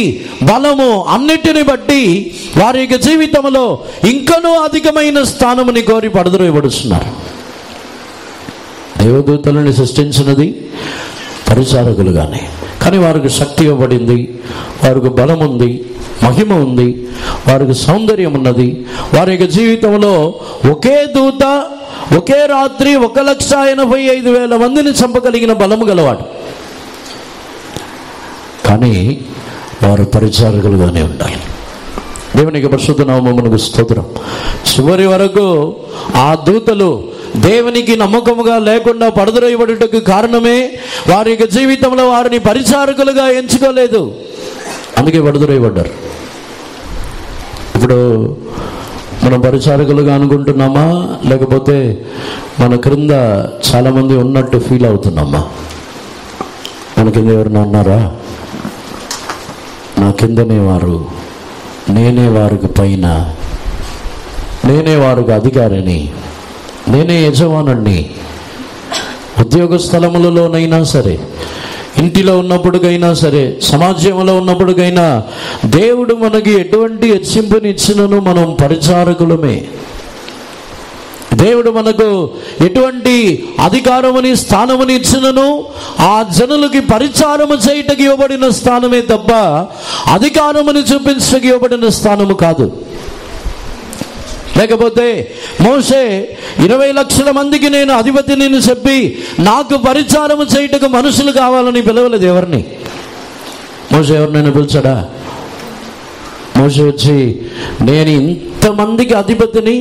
బలము అన్నిటిని బట్టి వారి యొక్క జీవితంలో ఇంకనూ అధికమైన స్థానముని కోరి పడద్రోయబడుతున్నారు. దేవదూతలను సృష్టించినది పరిచారకులుగానే, కానీ వారికి శక్తి ఇవ్వబడింది, వారికి బలం ఉంది, మహిమ ఉంది, వారికి సౌందర్యం ఉన్నది. వారి యొక్క జీవితంలో ఒకే దూత ఒకే రాత్రి 1,85,000 మందిని చంపగలిగిన బలము గలవాడు. కానీ వారు పరిచారకులుగానే ఉండాలి. దేవునికి పరిశుద్ధ నామమునకు స్తోత్రం. చివరి వరకు ఆ దూతలు దేవునికి నమ్మకముగా లేకుండా పడద్రోయబడుటకు కారణమే వారి యొక్క జీవితంలో వారిని పరిచారకులుగా ఎంచుకోలేదు, అందుకే పడద్రోయబడ్డారు. ఇప్పుడు మనం పరిచారకులుగా అనుకుంటున్నామా, లేకపోతే మన క్రింద చాలామంది ఉన్నట్టు ఫీల్ అవుతున్నామా? మన కింద ఎవరైనా ఉన్నారా? నా కిందనే వారు, నేనే వారికి పైన, నేనే వారికి అధికారిని, నేనే యజమానుణ్ణి. ఉద్యోగ స్థలములలోనైనా సరే, ఇంటిలో ఉన్నప్పటికైనా సరే, సమాజంలో ఉన్నప్పటికైనా దేవుడు మనకి ఎటువంటి హెచ్చింపునిచ్చినను మనం పరిచారకులమే. దేవుడు మనకు ఎటువంటి అధికారముని, స్థానముని ఇచ్చినను ఆ జనులకి పరిచారము చేయటకి ఇవ్వబడిన స్థానమే తప్ప అధికారముని చూపించడానికి ఇవ్వబడిన స్థానము కాదు. లేకపోతే మోషే 20 లక్షల మందికి నేను అధిపతిని చెప్పి నాకు పరిచారము చేయటకు మనుషులు కావాలని పిలవలేదు ఎవరిని. మోషే ఎవరినైనా పిలిచాడా? మోషే వచ్చి నేను ఇంతమందికి అధిపతిని,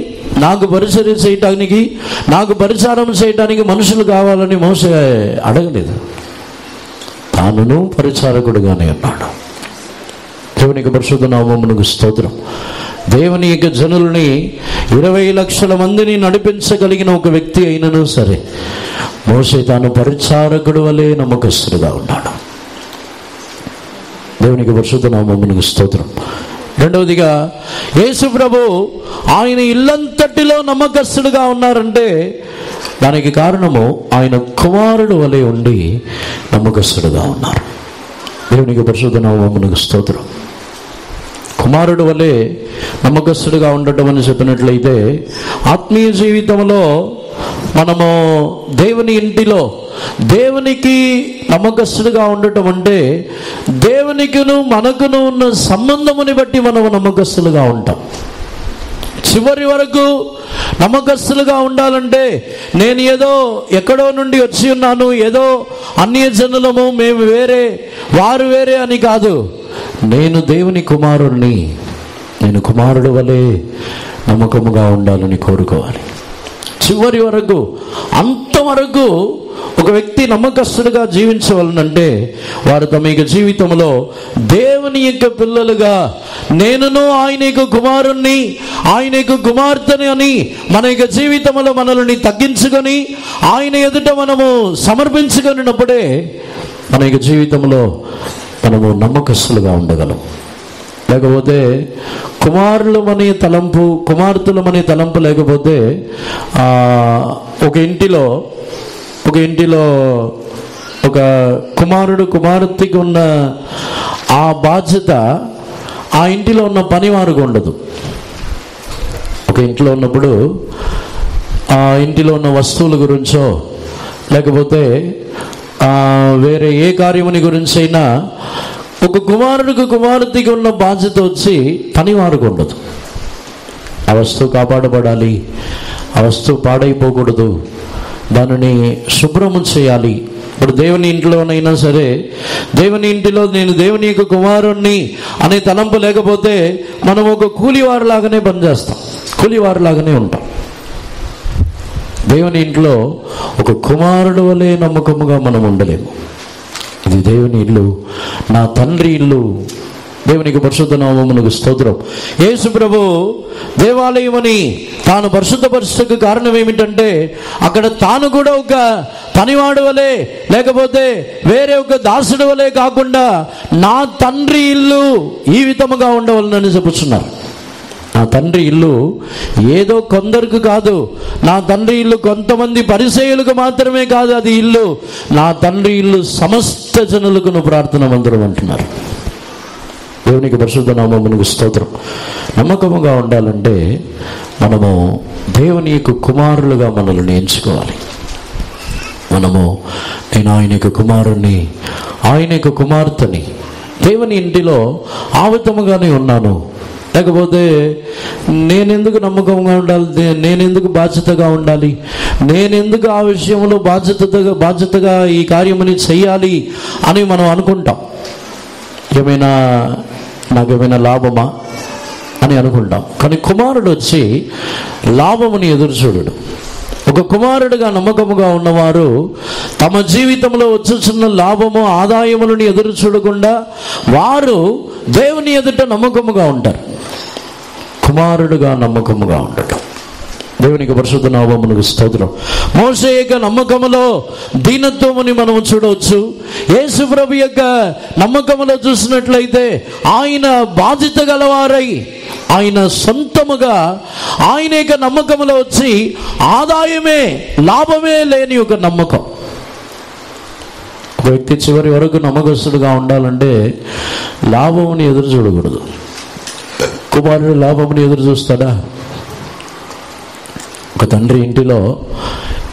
నాకు పరిచర్య చేయటానికి, నాకు పరిచారం చేయటానికి మనుషులు కావాలని మోషే అడగలేదు. తానును పరిచారకుడుగానే ఉన్నాడు. దేవునికి పరిశుద్ధ నామమునకు స్తోత్రం. దేవుని యొక్క జనుల్ని 20 లక్షల మందిని నడిపించగలిగిన ఒక వ్యక్తి అయినను సరే, మోషే తాను పరిచారకుడు వలె నమ్మకస్తుడుగా ఉన్నాడు. దేవునికి పరిశుద్ధ నామమునకు స్తోత్రం. రెండవదిగా యేసు ప్రభు ఆయన ఇల్లంతటిలో నమ్మకస్తుడుగా ఉన్నారంటే దానికి కారణము ఆయన కుమారుడు వలె ఉండి నమ్మకస్తుడుగా ఉన్నారు. దేవునికి పరిశుద్ధ నామమునకు స్తోత్రం. కుమారుడు వలె నమ్మకస్తుడుగా ఉండటం అని చెప్పినట్లయితే ఆత్మీయ జీవితంలో మనము దేవుని ఇంటిలో దేవునికి నమ్మకస్తుడుగా ఉండటం అంటే దేవునికిను మనకును ఉన్న సంబంధముని బట్టి మనము నమ్మకస్తులుగా ఉంటాం. చివరి వరకు నమ్మకస్తులుగా ఉండాలంటే నేను ఏదో ఎక్కడో నుండి వచ్చి ఉన్నాను, ఏదో అన్యజనులము, మేము వేరే, వారు వేరే అని కాదు. నేను దేవుని కుమారుణ్ణి, నేను కుమారుడు వలె నమ్మకముగా ఉండాలని కోరుకోవాలి. చివరి వరకు, అంతవరకు ఒక వ్యక్తి నమ్మకస్తుడిగా జీవించవలనంటే వారు తమ యొక్క జీవితంలో దేవుని యొక్క పిల్లలుగా, నేనును ఆయన యొక్క కుమారుణ్ణి, ఆయన యొక్క కుమార్తెని అని మన యొక్క జీవితంలో మనల్ని తగ్గించుకొని ఆయన ఎదుట మనము సమర్పించుకున్నప్పుడే మన యొక్క జీవితంలో మనము నమ్మకస్తులుగా ఉండగలం. లేకపోతే కుమారులు అనే తలంపు, కుమార్తెలు అనే తలంపు లేకపోతే ఒక ఇంటిలో ఒక కుమారుడు కుమార్తెకి ఉన్న ఆ బాధ్యత ఆ ఇంటిలో ఉన్న పనివారికి ఉండదు. ఒక ఇంట్లో ఉన్నప్పుడు ఆ ఇంటిలో ఉన్న వస్తువుల గురించో లేకపోతే వేరే ఏ కార్యముని గురించి అయినా ఒక కుమారుడికి కుమార్తెకి ఉన్న బాధ్యత వచ్చి పనివారికి ఉండదు. ఆ వస్తువు కాపాడబడాలి, ఆ వస్తువు పాడైపోకూడదు, దానిని శుభ్రము చేయాలి. ఇప్పుడు దేవుని ఇంట్లోనైనా సరే, దేవుని ఇంటిలో నేను దేవుని యొక్క కుమారుణ్ణి అనే తలంపు లేకపోతే మనం ఒక కూలివారిలాగానే పనిచేస్తాం, కూలివారిలాగానే ఉంటాం. దేవుని ఇంట్లో ఒక కుమారుడు వలె నమ్మకముగా మనం ఉండలేము. ఇది దేవుని ఇల్లు, నా తండ్రి ఇల్లు. దేవునికి పరిశుద్ధ నామమునకు స్తోత్రం. యేసు ప్రభు దేవాలయం అని తాను పరిశుద్ధపరచుటకు కారణం ఏమిటంటే అక్కడ తాను కూడా ఒక పనివాడు వలె లేకపోతే వేరే ఒక దాసుడు వలె కాకుండా నా తండ్రి ఇల్లు ఈ విధముగా ఉండవలనని చెప్పుచున్నారు. నా తండ్రి ఇల్లు ఏదో కొందరికి కాదు, నా తండ్రి ఇల్లు కొంతమంది పరిసయ్యులకు మాత్రమే కాదు, అది ఇల్లు, నా తండ్రి ఇల్లు సమస్త జనులకు ప్రార్థన మందిరం అంటున్నారు. దేవునికి పరిశుద్ధ నామమునకు స్తోత్రం. నమ్మకముగా ఉండాలంటే మనము దేవుని యొక్క కుమారులుగా మనల్ని ఎంచుకోవాలి. నేను ఆయన యొక్క కుమారుణ్ణి, ఆయన యొక్క కుమార్తెని, దేవుని ఇంటిలో ఆ విధముగానే ఉన్నాను. లేకపోతే నేనెందుకు నమ్మకంగా ఉండాలి, నేనెందుకు బాధ్యతగా ఉండాలి, నేనెందుకు ఆ విషయంలో బాధ్యతగా ఈ కార్యముని చెయ్యాలి అని మనం అనుకుంటాం. నాకేమైనా లాభమా అని అనుకుంటాం. కానీ కుమారుడు వచ్చి లాభముని ఎదురు చూడడు. ఒక కుమారుడుగా నమ్మకముగా ఉన్నవారు తమ జీవితంలో వచ్చుచున్న లాభము ఆదాయములను ఎదురు చూడకుండా వారు దేవుని ఎదుట నమ్మకముగా ఉంటారు. కుమారుడుగా నమ్మకముగా ఉండటం. దేవునికి పరిశుద్ధ నామమునకు స్తోత్రం. మోషే యొక్క నమ్మకములో దీనత్వముని మనం చూడవచ్చు. యేసు ప్రభు యొక్క నమ్మకములో చూసినట్లయితే ఆయన బాధ్యత గలవారై ఆయన సొంతముగా ఆయన యొక్క నమ్మకములో వచ్చి ఆదాయమే లాభమే లేని ఒక నమ్మకం. ఒక వ్యక్తి చివరి వరకు నమ్మకస్తుడుగా ఉండాలంటే లాభముని ఎదురు చూడకూడదు. కుమారుడు లాభముని ఎదురు చూస్తాడా? ఒక తండ్రి ఇంటిలో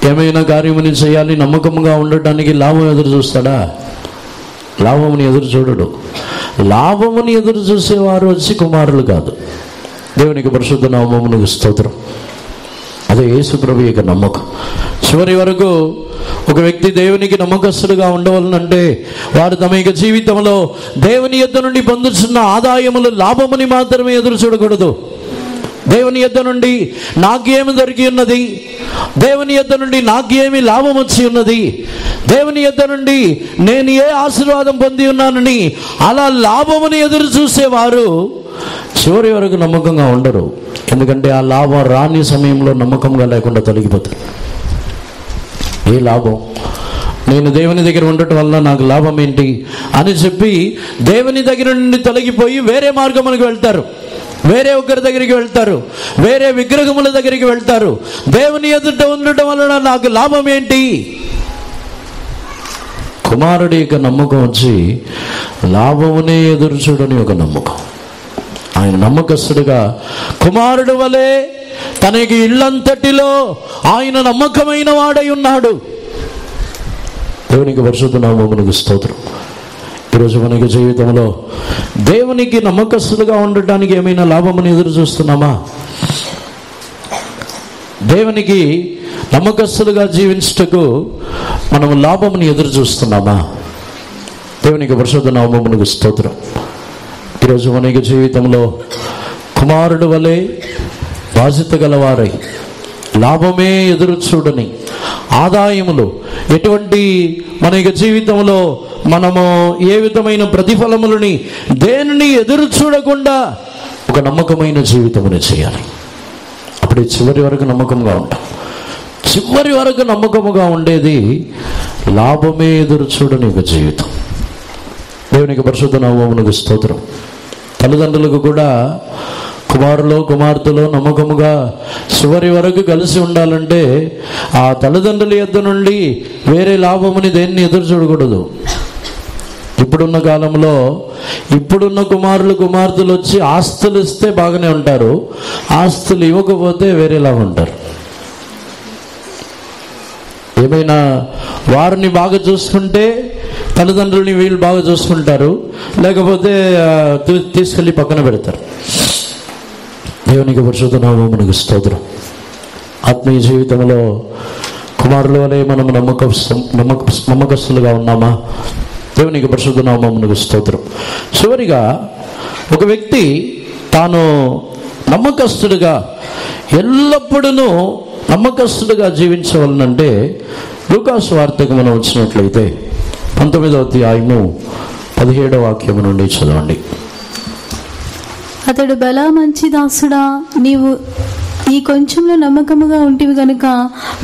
ఏమైనా కార్యముని చేయాలి, నమ్మకంగా ఉండటానికి లాభం ఎదురు చూస్తాడా? లాభముని ఎదురు చూడడు. లాభముని ఎదురు చూసేవారు వచ్చి కుమారులు కాదు. దేవునికి పరిశుద్ధ నామమునకు స్తోత్రం. అదే యేసు ప్రభు యొక్క నమ్మకం. చివరి వరకు ఒక వ్యక్తి దేవునికి నమ్మకస్తుడుగా ఉండవలనంటే వారు తమ యొక్క జీవితంలో దేవుని యొద్ద నుండి పొందుతున్న ఆదాయములు లాభముని మాత్రమే ఎదురు చూడకూడదు. దేవుని యొద్ద నుండి నాకేమి దొరికి ఉన్నది, దేవుని యొద్ద నుండి నాకేమి లాభం వచ్చి ఉన్నది, దేవుని యొద్ద నుండి నేను ఏ ఆశీర్వాదం పొంది ఉన్నానని అలా లాభముని ఎదురు చూసేవారు చివరి వరకు నమ్మకంగా ఉండరు. ఎందుకంటే ఆ లాభం రాని సమయంలో నమ్మకంగా లేకుండా తొలగిపోతారు. ఏ లాభం, నేను దేవుని దగ్గర ఉండటం వల్ల నాకు లాభం ఏంటి అని చెప్పి దేవుని దగ్గర నుండి తొలగిపోయి వేరే మార్గమునికి వెళ్తారు, వేరే ఒకరి దగ్గరికి వెళ్తారు, వేరే విగ్రహముల దగ్గరికి వెళ్తారు. దేవుని ఎదుట ఉండటం వలన నాకు లాభం ఏంటి? కుమారుడి యొక్క నమ్మకం వచ్చి లాభమునే ఎదురు చూడని ఒక నమ్మకం. ఆయన నమ్మకస్తుడుగా కుమారుడు వలె తనకి ఇల్లంతటిలో ఆయన నమ్మకమైన వాడై ఉన్నాడు. దేవునికి పరిశుద్ధ నామమునకు స్తోత్రం. ఈరోజు మనకి జీవితంలో దేవునికి నమ్మకస్తులుగా ఉండటానికి ఏమైనా లాభమని ఎదురు చూస్తున్నామా? దేవునికి నమ్మకస్తులుగా జీవించుటకు మనం లాభముని ఎదురు చూస్తున్నామా? దేవునికి పరిశుద్ధ నామమునకు స్తోత్రం. ఈరోజు మనకి జీవితంలో కుమారుడు వలె బాధ్యత గలవారై లాభమే ఎదురు చూడని, ఆదాయములు ఎటువంటి మన యొక్క జీవితంలో మనము ఏ విధమైన ప్రతిఫలములని దేనిని ఎదురు చూడకుండా ఒక నమ్మకమైన జీవితముని చేయాలి. అప్పుడే చివరి వరకు నమ్మకంగా ఉంటాం. చివరి వరకు నమ్మకముగా ఉండేది లాభమే ఎదురు చూడని ఒక జీవితం. దేవునికి పరిశుద్ధ నామమునకు స్తోత్రం. తల్లిదండ్రులకు కూడా కుమారులో కుమార్తెలో నమ్మకముగా చివరి వరకు కలిసి ఉండాలంటే ఆ తల్లిదండ్రుల యొద్ద నుండి వేరే లాభముని దేన్ని ఎదురు చూడకూడదు. ఇప్పుడున్న కాలంలో ఇప్పుడున్న కుమారులు కుమార్తెలు వచ్చి ఆస్తులు ఇస్తే బాగానే ఉంటారు, ఆస్తులు ఇవ్వకపోతే వేరేలా ఉంటారు. ఏమైనా వారిని బాగా చూసుకుంటే తల్లిదండ్రులని వీళ్ళు బాగా చూసుకుంటారు, లేకపోతే తీసుకెళ్ళి పక్కన పెడతారు. దేవునికి పరిశుద్ధ నామమునకు స్తోత్రం. ఆత్మీయ జీవితంలో కుమారుల వలె మనం నమ్మకస్తులుగా ఉన్నామా? దేవునికి పరిశుద్ధ నామమునకు స్తోత్రం. చివరిగా ఒక వ్యక్తి తాను నమ్మకస్తుడిగా ఎల్లప్పుడూ నమ్మకస్తుడిగా జీవించవలనంటే లూకాసు వార్తకు మనం వచ్చినట్లయితే 19వ అధ్యాయము 17వ వాక్యము నుండి చదవండి. అతడు బలా మంచి దాసుడా, నీవు ఈ కొంచెంలో నమ్మకముగా ఉంటివి గనుక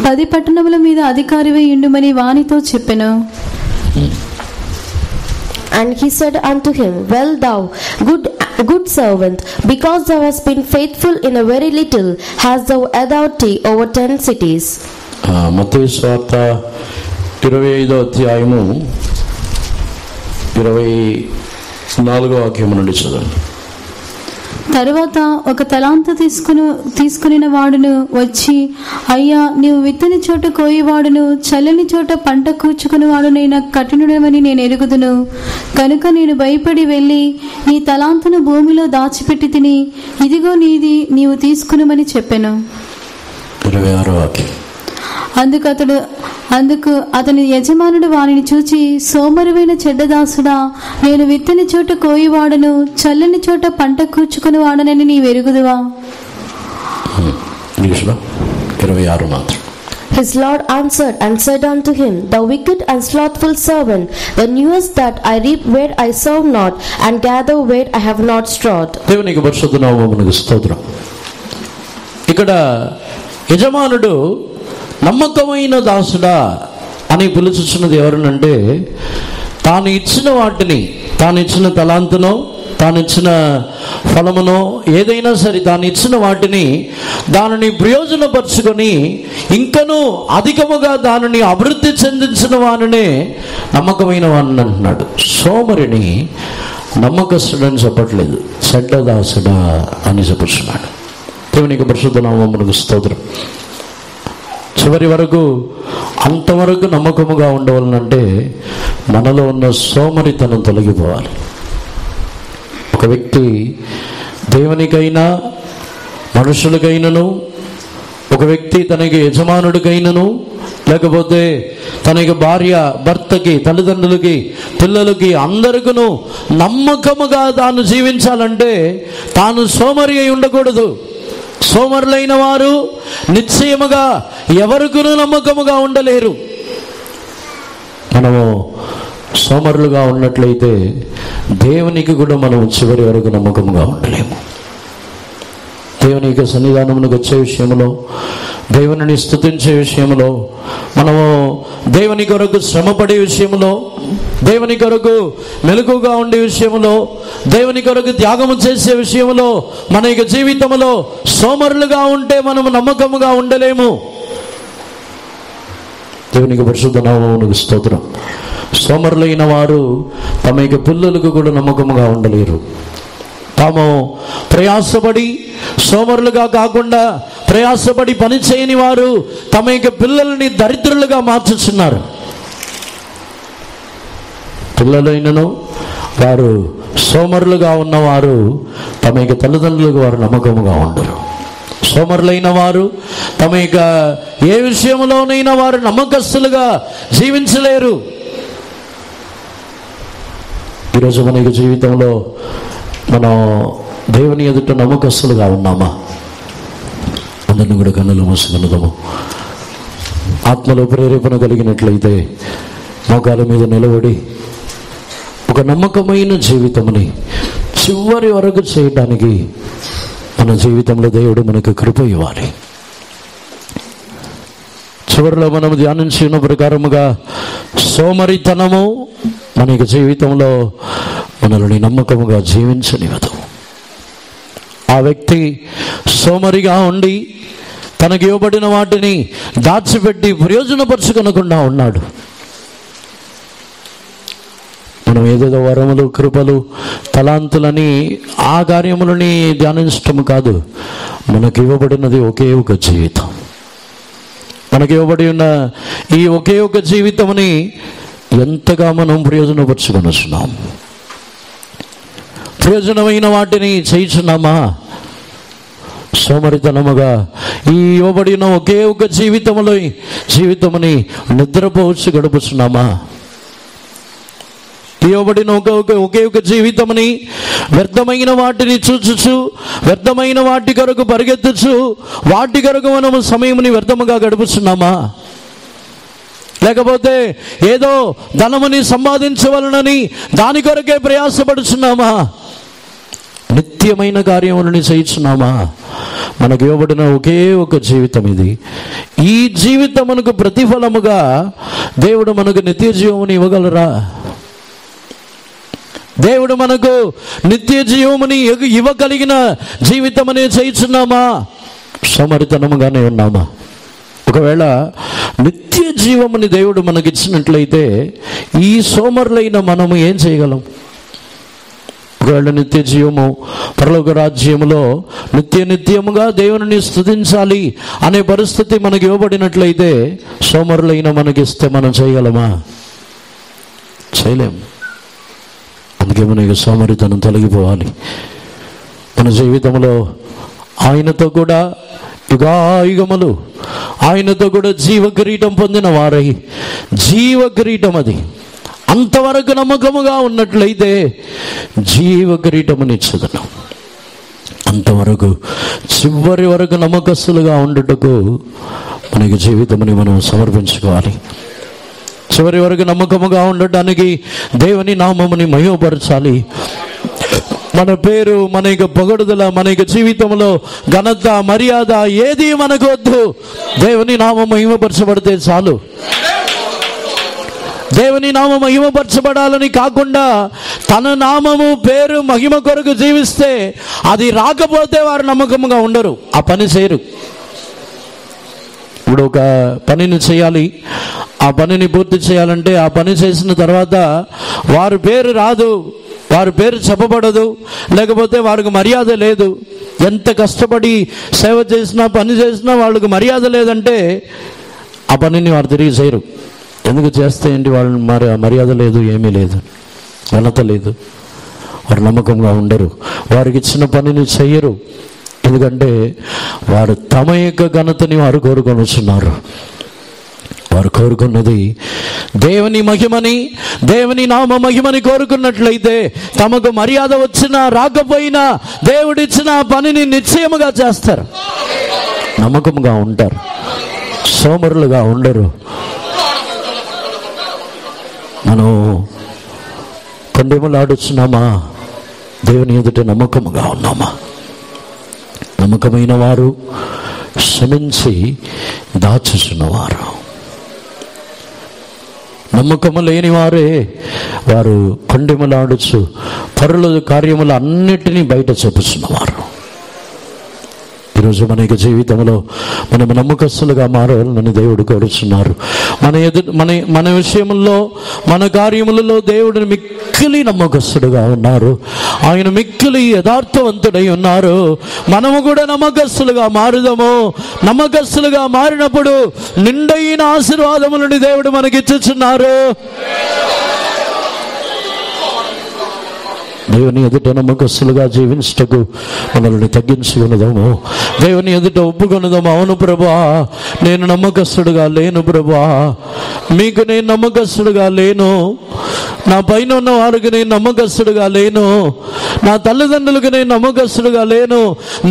10 పట్టణముల మీద అధికారివై ఉండుమని వానితో చెప్పెను. And he said unto him, Well, thou good servant, because thou hast been faithful in a very little, hast thou authority over 10 cities. మత్తయి సువార్త 25వ అధ్యాయము 24వ వాక్యము నుండి చదవండి. తరువాత ఒక తలాంతు తీసుకుని వాడును వచ్చి, అయ్యా, నీవు విత్తని చోట కోయివాడును చల్లని చోట పంట కూర్చుకుని వాడునైనా కఠినుడమని నేను ఎరుగుదును. కనుక నేను భయపడి వెళ్ళి నీ తలాంతును భూమిలో దాచిపెట్టి తిని, ఇదిగో నీది, నీవు తీసుకునమని చెప్పెను. 26వ వాక్యం. అందుకు అతని యజమానుడు వానిని చూచి, సోమరువైన చెడ్డదాసుడా, నేను విత్తని చోట కోయివాడను చల్లని చోట పంట కూర్చుకుని వాడనని నీ వెరుగుదువా? 26 మాత్రం. His Lord answered and said unto him, Thou wicked and slothful servant, thou knewest that I reap where I sow not, and gather where I have not strawed. దేవునికి పరిశుద్ధ నామమునకు స్తోత్రం. ఇక్కడ యజమానుడు నమ్మకమైన దాసుడా అని పిలుచుచున్నది ఎవరినంటే, తాను ఇచ్చిన వాటిని, తాను ఇచ్చిన తలాంతునో, తాను ఇచ్చిన ఫలమునో, ఏదైనా సరే తాను ఇచ్చిన వాటిని దానిని ప్రయోజనపరుచుకొని ఇంకనూ అధికముగా దానిని అభివృద్ధి చెందించిన వానినే నమ్మకమైన వాడిని అంటున్నాడు. సోమరిని నమ్మకస్తుడని చెప్పట్లేదు, చెడ్డదాసుడా అని చెప్పుచున్నాడు. దేవునికి పరిశుద్ధ నామమునకు స్తోత్రం. చివరి వరకు అంతవరకు నమ్మకముగా ఉండవాలంటే మనలో ఉన్న సోమరితనం తొలగిపోవాలి. ఒక వ్యక్తి దేవునికైనా మనుషులకైనను, ఒక వ్యక్తి తనకి యజమానుడికైనను, లేకపోతే తనకి భార్య భర్తకి తల్లిదండ్రులకి పిల్లలకి అందరికీ నమ్మకముగా తాను జీవించాలంటే తాను సోమరి అయి ఉండకూడదు. సోమరులైన వారు నిశ్చయముగా ఎవరికూ నమ్మకముగా ఉండలేరు. మనము సోమరులుగా ఉన్నట్లయితే దేవునికి కూడా మనం చివరి వరకు నమ్మకముగా ఉండలేము. దేవుని యొక్క సన్నిధానమునకు వచ్చే విషయంలో, దేవుని స్తుతించే విషయంలో, మనము దేవుని కొరకు శ్రమపడే విషయంలో, దేవుని కొరకు మెలకుగా ఉండే విషయంలో, దేవుని కొరకు త్యాగము చేసే విషయంలో, మన యొక్క జీవితంలో సోమరులుగా ఉంటే మనము నమ్మకముగా ఉండలేము. దేవునికి పరిశుద్ధ నామమునకు స్తోత్రం. సోమరులైన వారు తమ యొక్క పిల్లలకు కూడా నమ్మకముగా ఉండలేరు. తాము ప్రయాసపడి సోమరులుగా కాకుండా ప్రయాసపడి పని చేయని వారు తమ యొక్క పిల్లల్ని దరిద్రులుగా మార్చుతున్నారు. పిల్లలైనను వారు సోమరులుగా ఉన్నవారు తమ యొక్క తల్లిదండ్రులకు వారు నమ్మకముగా ఉండరు. సోమరులైన వారు తమ యొక్క ఏ విషయంలోనైనా వారు నమ్మకస్తులుగా జీవించలేరు. ఈరోజు మన యొక్క జీవితంలో మనం దేవుని ఎదుట నమ్మకస్తులుగా ఉన్నామా? అందరిని కూడా కన్నులు మూసుకున్నదాము. ఆత్మలో ప్రేరేపణ కలిగినట్లయితే మోకాల మీద నిలబడి ఒక నమ్మకమైన జీవితముని చివరి వరకు చేయడానికి మన జీవితంలో దేవుడు మనకు కృప ఇవ్వాలి. చివరిలో మనం ధ్యానించిన ప్రకారముగా సోమరితనము మన జీవితంలో మనల్ని నమ్మకముగా జీవించనివ్వదు. ఆ వ్యక్తి సోమరిగా ఉండి తనకి ఇవ్వబడిన వాటిని దాచిపెట్టి ప్రయోజనపరచుకొనకుండా ఉన్నాడు. మనం ఏదేదో వరములు, కృపలు, తలాంతులని ఆ కార్యములని ధ్యానించటం కాదు. మనకి ఇవ్వబడినది ఒకే ఒక జీవితం. మనకి ఇవ్వబడి ఉన్న ఈ ఒకే ఒక జీవితముని ఎంతగా మనం ప్రయోజనపరచుకొనుచున్నాం? ప్రయోజనమైన వాటిని చేయుచున్నామా? సోమరితనముగా ఈ ఇవ్వబడిన ఒకే ఒక జీవితముని నిద్రపోవచ్చు గడుపుచున్నామా? ఇవ్వబడిన ఒకే ఒక జీవితముని వ్యర్థమైన వాటిని చూచుచు, వ్యర్థమైన వాటి కొరకు పరిగెత్తుచు, వాటి కొరకు మనము సమయముని వ్యర్థముగా గడుపుచున్నామా? లేకపోతే ఏదో ధనముని సంపాదించవలనని దాని కొరకే ప్రయాసపడుచున్నామా? నిత్యమైన కార్యములని చేయుచున్నామా? మనకు ఇవ్వబడిన ఒకే ఒక జీవితం ఇది. ఈ జీవితమునకు ప్రతిఫలముగా దేవుడు మనకు నిత్య జీవముని ఇవ్వగలరా? దేవుడు మనకు నిత్య జీవముని ఇవ్వగలిగిన జీవితమనే చేయుచున్నామా? సోమరితనముగానే ఉన్నామా? ఒకవేళ నిత్య జీవముని దేవుడు మనకిచ్చినట్లయితే ఈ సోమరులైన మనము ఏం చేయగలం? ఒకవేళ నిత్య జీవము, పరలోక రాజ్యములో నిత్యముగా దేవుని స్తుతించాలి అనే పరిస్థితి మనకి ఇవ్వబడినట్లయితే సోమరులైన మనకిస్తే మనం చేయగలమా? చేయలేము. అందుకే మనకి సోమరితనం తొలగిపోవాలి. మన జీవితంలో ఆయనతో కూడా యుగాయుగములు ఆయనతో కూడా జీవ కిరీటం పొందిన వారై, జీవ కిరీటం అది అంతవరకు నమ్మకముగా ఉన్నట్లయితే జీవ కిరీటమునిచ్చదను. అంతవరకు చివరి వరకు నమ్మకస్తులుగా ఉండుటకు మనకి జీవితముని మనం సమర్పించుకోవాలి. చివరి వరకు నమ్మకముగా ఉండటానికి దేవుని నామముని మహిమపరచాలి. మన పేరు, మన యొక్క పొగడుదల, మన యొక్క జీవితంలో ఘనత, మర్యాద ఏది మనకు వద్దు. దేవుని నామం మహిమపరచబడితే చాలు. దేవుని నామం మహిమపరచబడాలని కాకుండా తన నామము, పేరు, మహిమ కొరకు జీవిస్తే అది రాకపోతే వారు నమ్మకముగా ఉండరు, ఆ పని చేయరు. ఇప్పుడు ఒక పనిని చేయాలి, ఆ పనిని పూర్తి చేయాలంటే ఆ పని చేసిన తర్వాత వారి పేరు రాదు, వారి పేరు చెప్పబడదు, లేకపోతే వారికి మర్యాద లేదు. ఎంత కష్టపడి సేవ చేసినా, పని చేసినా వాళ్ళకి మర్యాద లేదంటే ఆ పనిని వారు తిరిగి చేయరు. ఎందుకు చేస్తే ఏంటి, వాళ్ళని మర్యాద లేదు, ఏమీ లేదు, ఘనత లేదు, వారు నమ్మకంగా ఉండరు, వారికి ఇచ్చిన పనిని చెయ్యరు. ఎందుకంటే వారు తమ యొక్క ఘనతని వారు కోరుకొనుచున్నారు. వారు కోరుకున్నది దేవుని మహిమని, దేవుని నామ మహిమని కోరుకున్నట్లయితే తమకు మర్యాద వచ్చినా రాకపోయినా దేవుడిచ్చిన పనిని నిశ్చయముగా చేస్తారు, నమ్మకంగా ఉంటారు, సోమరులుగా ఉండరు. మనం కొండెములాడుచున్నామా? దేవుని ఎదుట నమ్మకముగా ఉన్నామా? నమ్మకమైన వారు క్షమించి దాచుచున్నవారు. నమ్మకము లేని వారే వారు కొండెములాడుచు పరుల కార్యములు అన్నిటినీ బయట చెప్పుచున్నవారు. ఈరోజు మన యొక్క జీవితంలో మనం నమ్మకస్తులుగా మారాలని దేవుడు కోరుచున్నారు. మన విషయంలో, మన కార్యములలో దేవుడిని మిక్కిలి నమ్మకస్తుడుగా ఉన్నారు. ఆయన మిక్కిలి యథార్థవంతుడై ఉన్నారు. మనము కూడా నమ్మకస్తులుగా మారుదాము. నమ్మకస్తులుగా మారినప్పుడు నిండైన ఆశీర్వాదములని దేవుడు మనకిచ్చుచున్నారు. దేవుని ఎదుట నమ్మకస్తులుగా జీవించటకు మనల్ని తగ్గించుకున్నదాము. దేవుని ఎదుట ఒప్పుకొనదాము. అవును ప్రభువా, నేను నమ్మకస్తుడుగా లేను ప్రభువా, మీకు నేను నమ్మకస్తుడుగా లేను, నా పైన ఉన్న వారికి నేను నమ్మకస్తుడుగా లేను, నా తల్లిదండ్రులకు నేను నమ్మకస్తుడుగా లేను,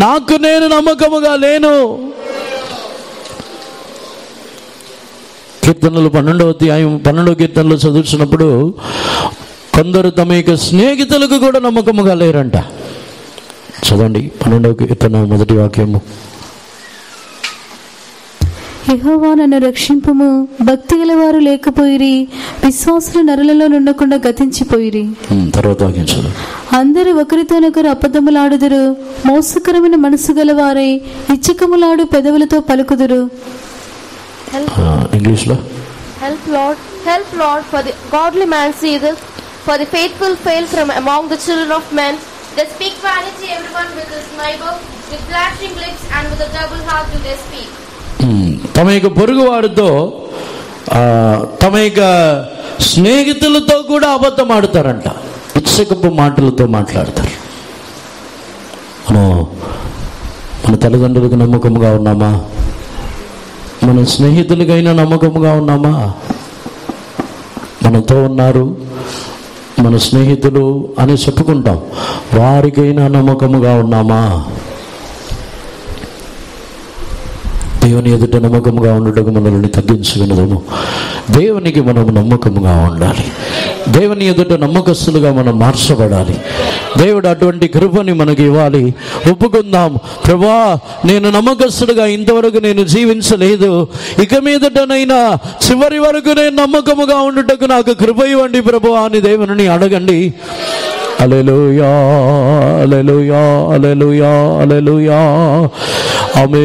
నాకు నేను నమ్మకముగా లేను. కీర్తనలు 12వ అధ్యాయం 12వ కీర్తనలు చదువుతున్నప్పుడు కొందరు తమ యొక్క స్నేహితులకు కూడా నమ్మకముగా లేరంట. చదవండి 12వ కీర్తన 1వ వాక్యము. యెహోవా నన్ను రక్షింపుము, భక్తి గల వారు లేకపోయిరి, విశ్వాసులు నరులలో నుండకుండా గతించిపోయిరి. తర్వాత వాక్యం చదువు. అందరూ ఒకరితోనొకరు అబద్ధములాడుదురు, మోసకరమైన మనసు గల వారై ఇచ్చకములాడు పెదవులతో పలుకుదురు. ఇంగ్లీష్ లో Help Lord, for the godly man seetheth, for the faithful fail from among the children of men. They speak vanity everyone with his neighbor, with flashing lips and with a double heart do they speak. తమ యొక్క పొరుగు వారితో తమ యొక్క స్నేహితులతో కూడా అబద్ధం ఆడతారంట. ఇచ్చకపు మాటలతో మాట్లాడతారు. మన తల్లిదండ్రులకు నమ్మకంగా ఉన్నామా? మన స్నేహితులకైనా నమ్మకంగా ఉన్నామా? మనతో ఉన్నారు మన స్నేహితులు అని చెప్పుకుంటాం, వారికైనా నమ్మకముగా ఉన్నామా? దేవుని ఎదుట నమ్మకముగా ఉండటకు మనల్ని తగ్గించగలము. దేవునికి మనం నమ్మకముగా ఉండాలి. దేవుని ఎదుట నమ్మకస్తులుగా మనం మార్చబడాలి. దేవుడు అటువంటి కృపని మనకి ఇవ్వాలి. ఒప్పుకుందాం, ప్రభువా నేను నమ్మకస్తుడుగా ఇంతవరకు నేను జీవించలేదు, ఇక మీదటనైనా చివరి వరకు నేను నమ్మకముగా ఉండుటకు నాకు కృప ఇవ్వండి ప్రభువా అని దేవుని అడగండి. హల్లెలూయా, హల్లెలూయా, హల్లెలూయా, హల్లెలూయా. ఆమేన్.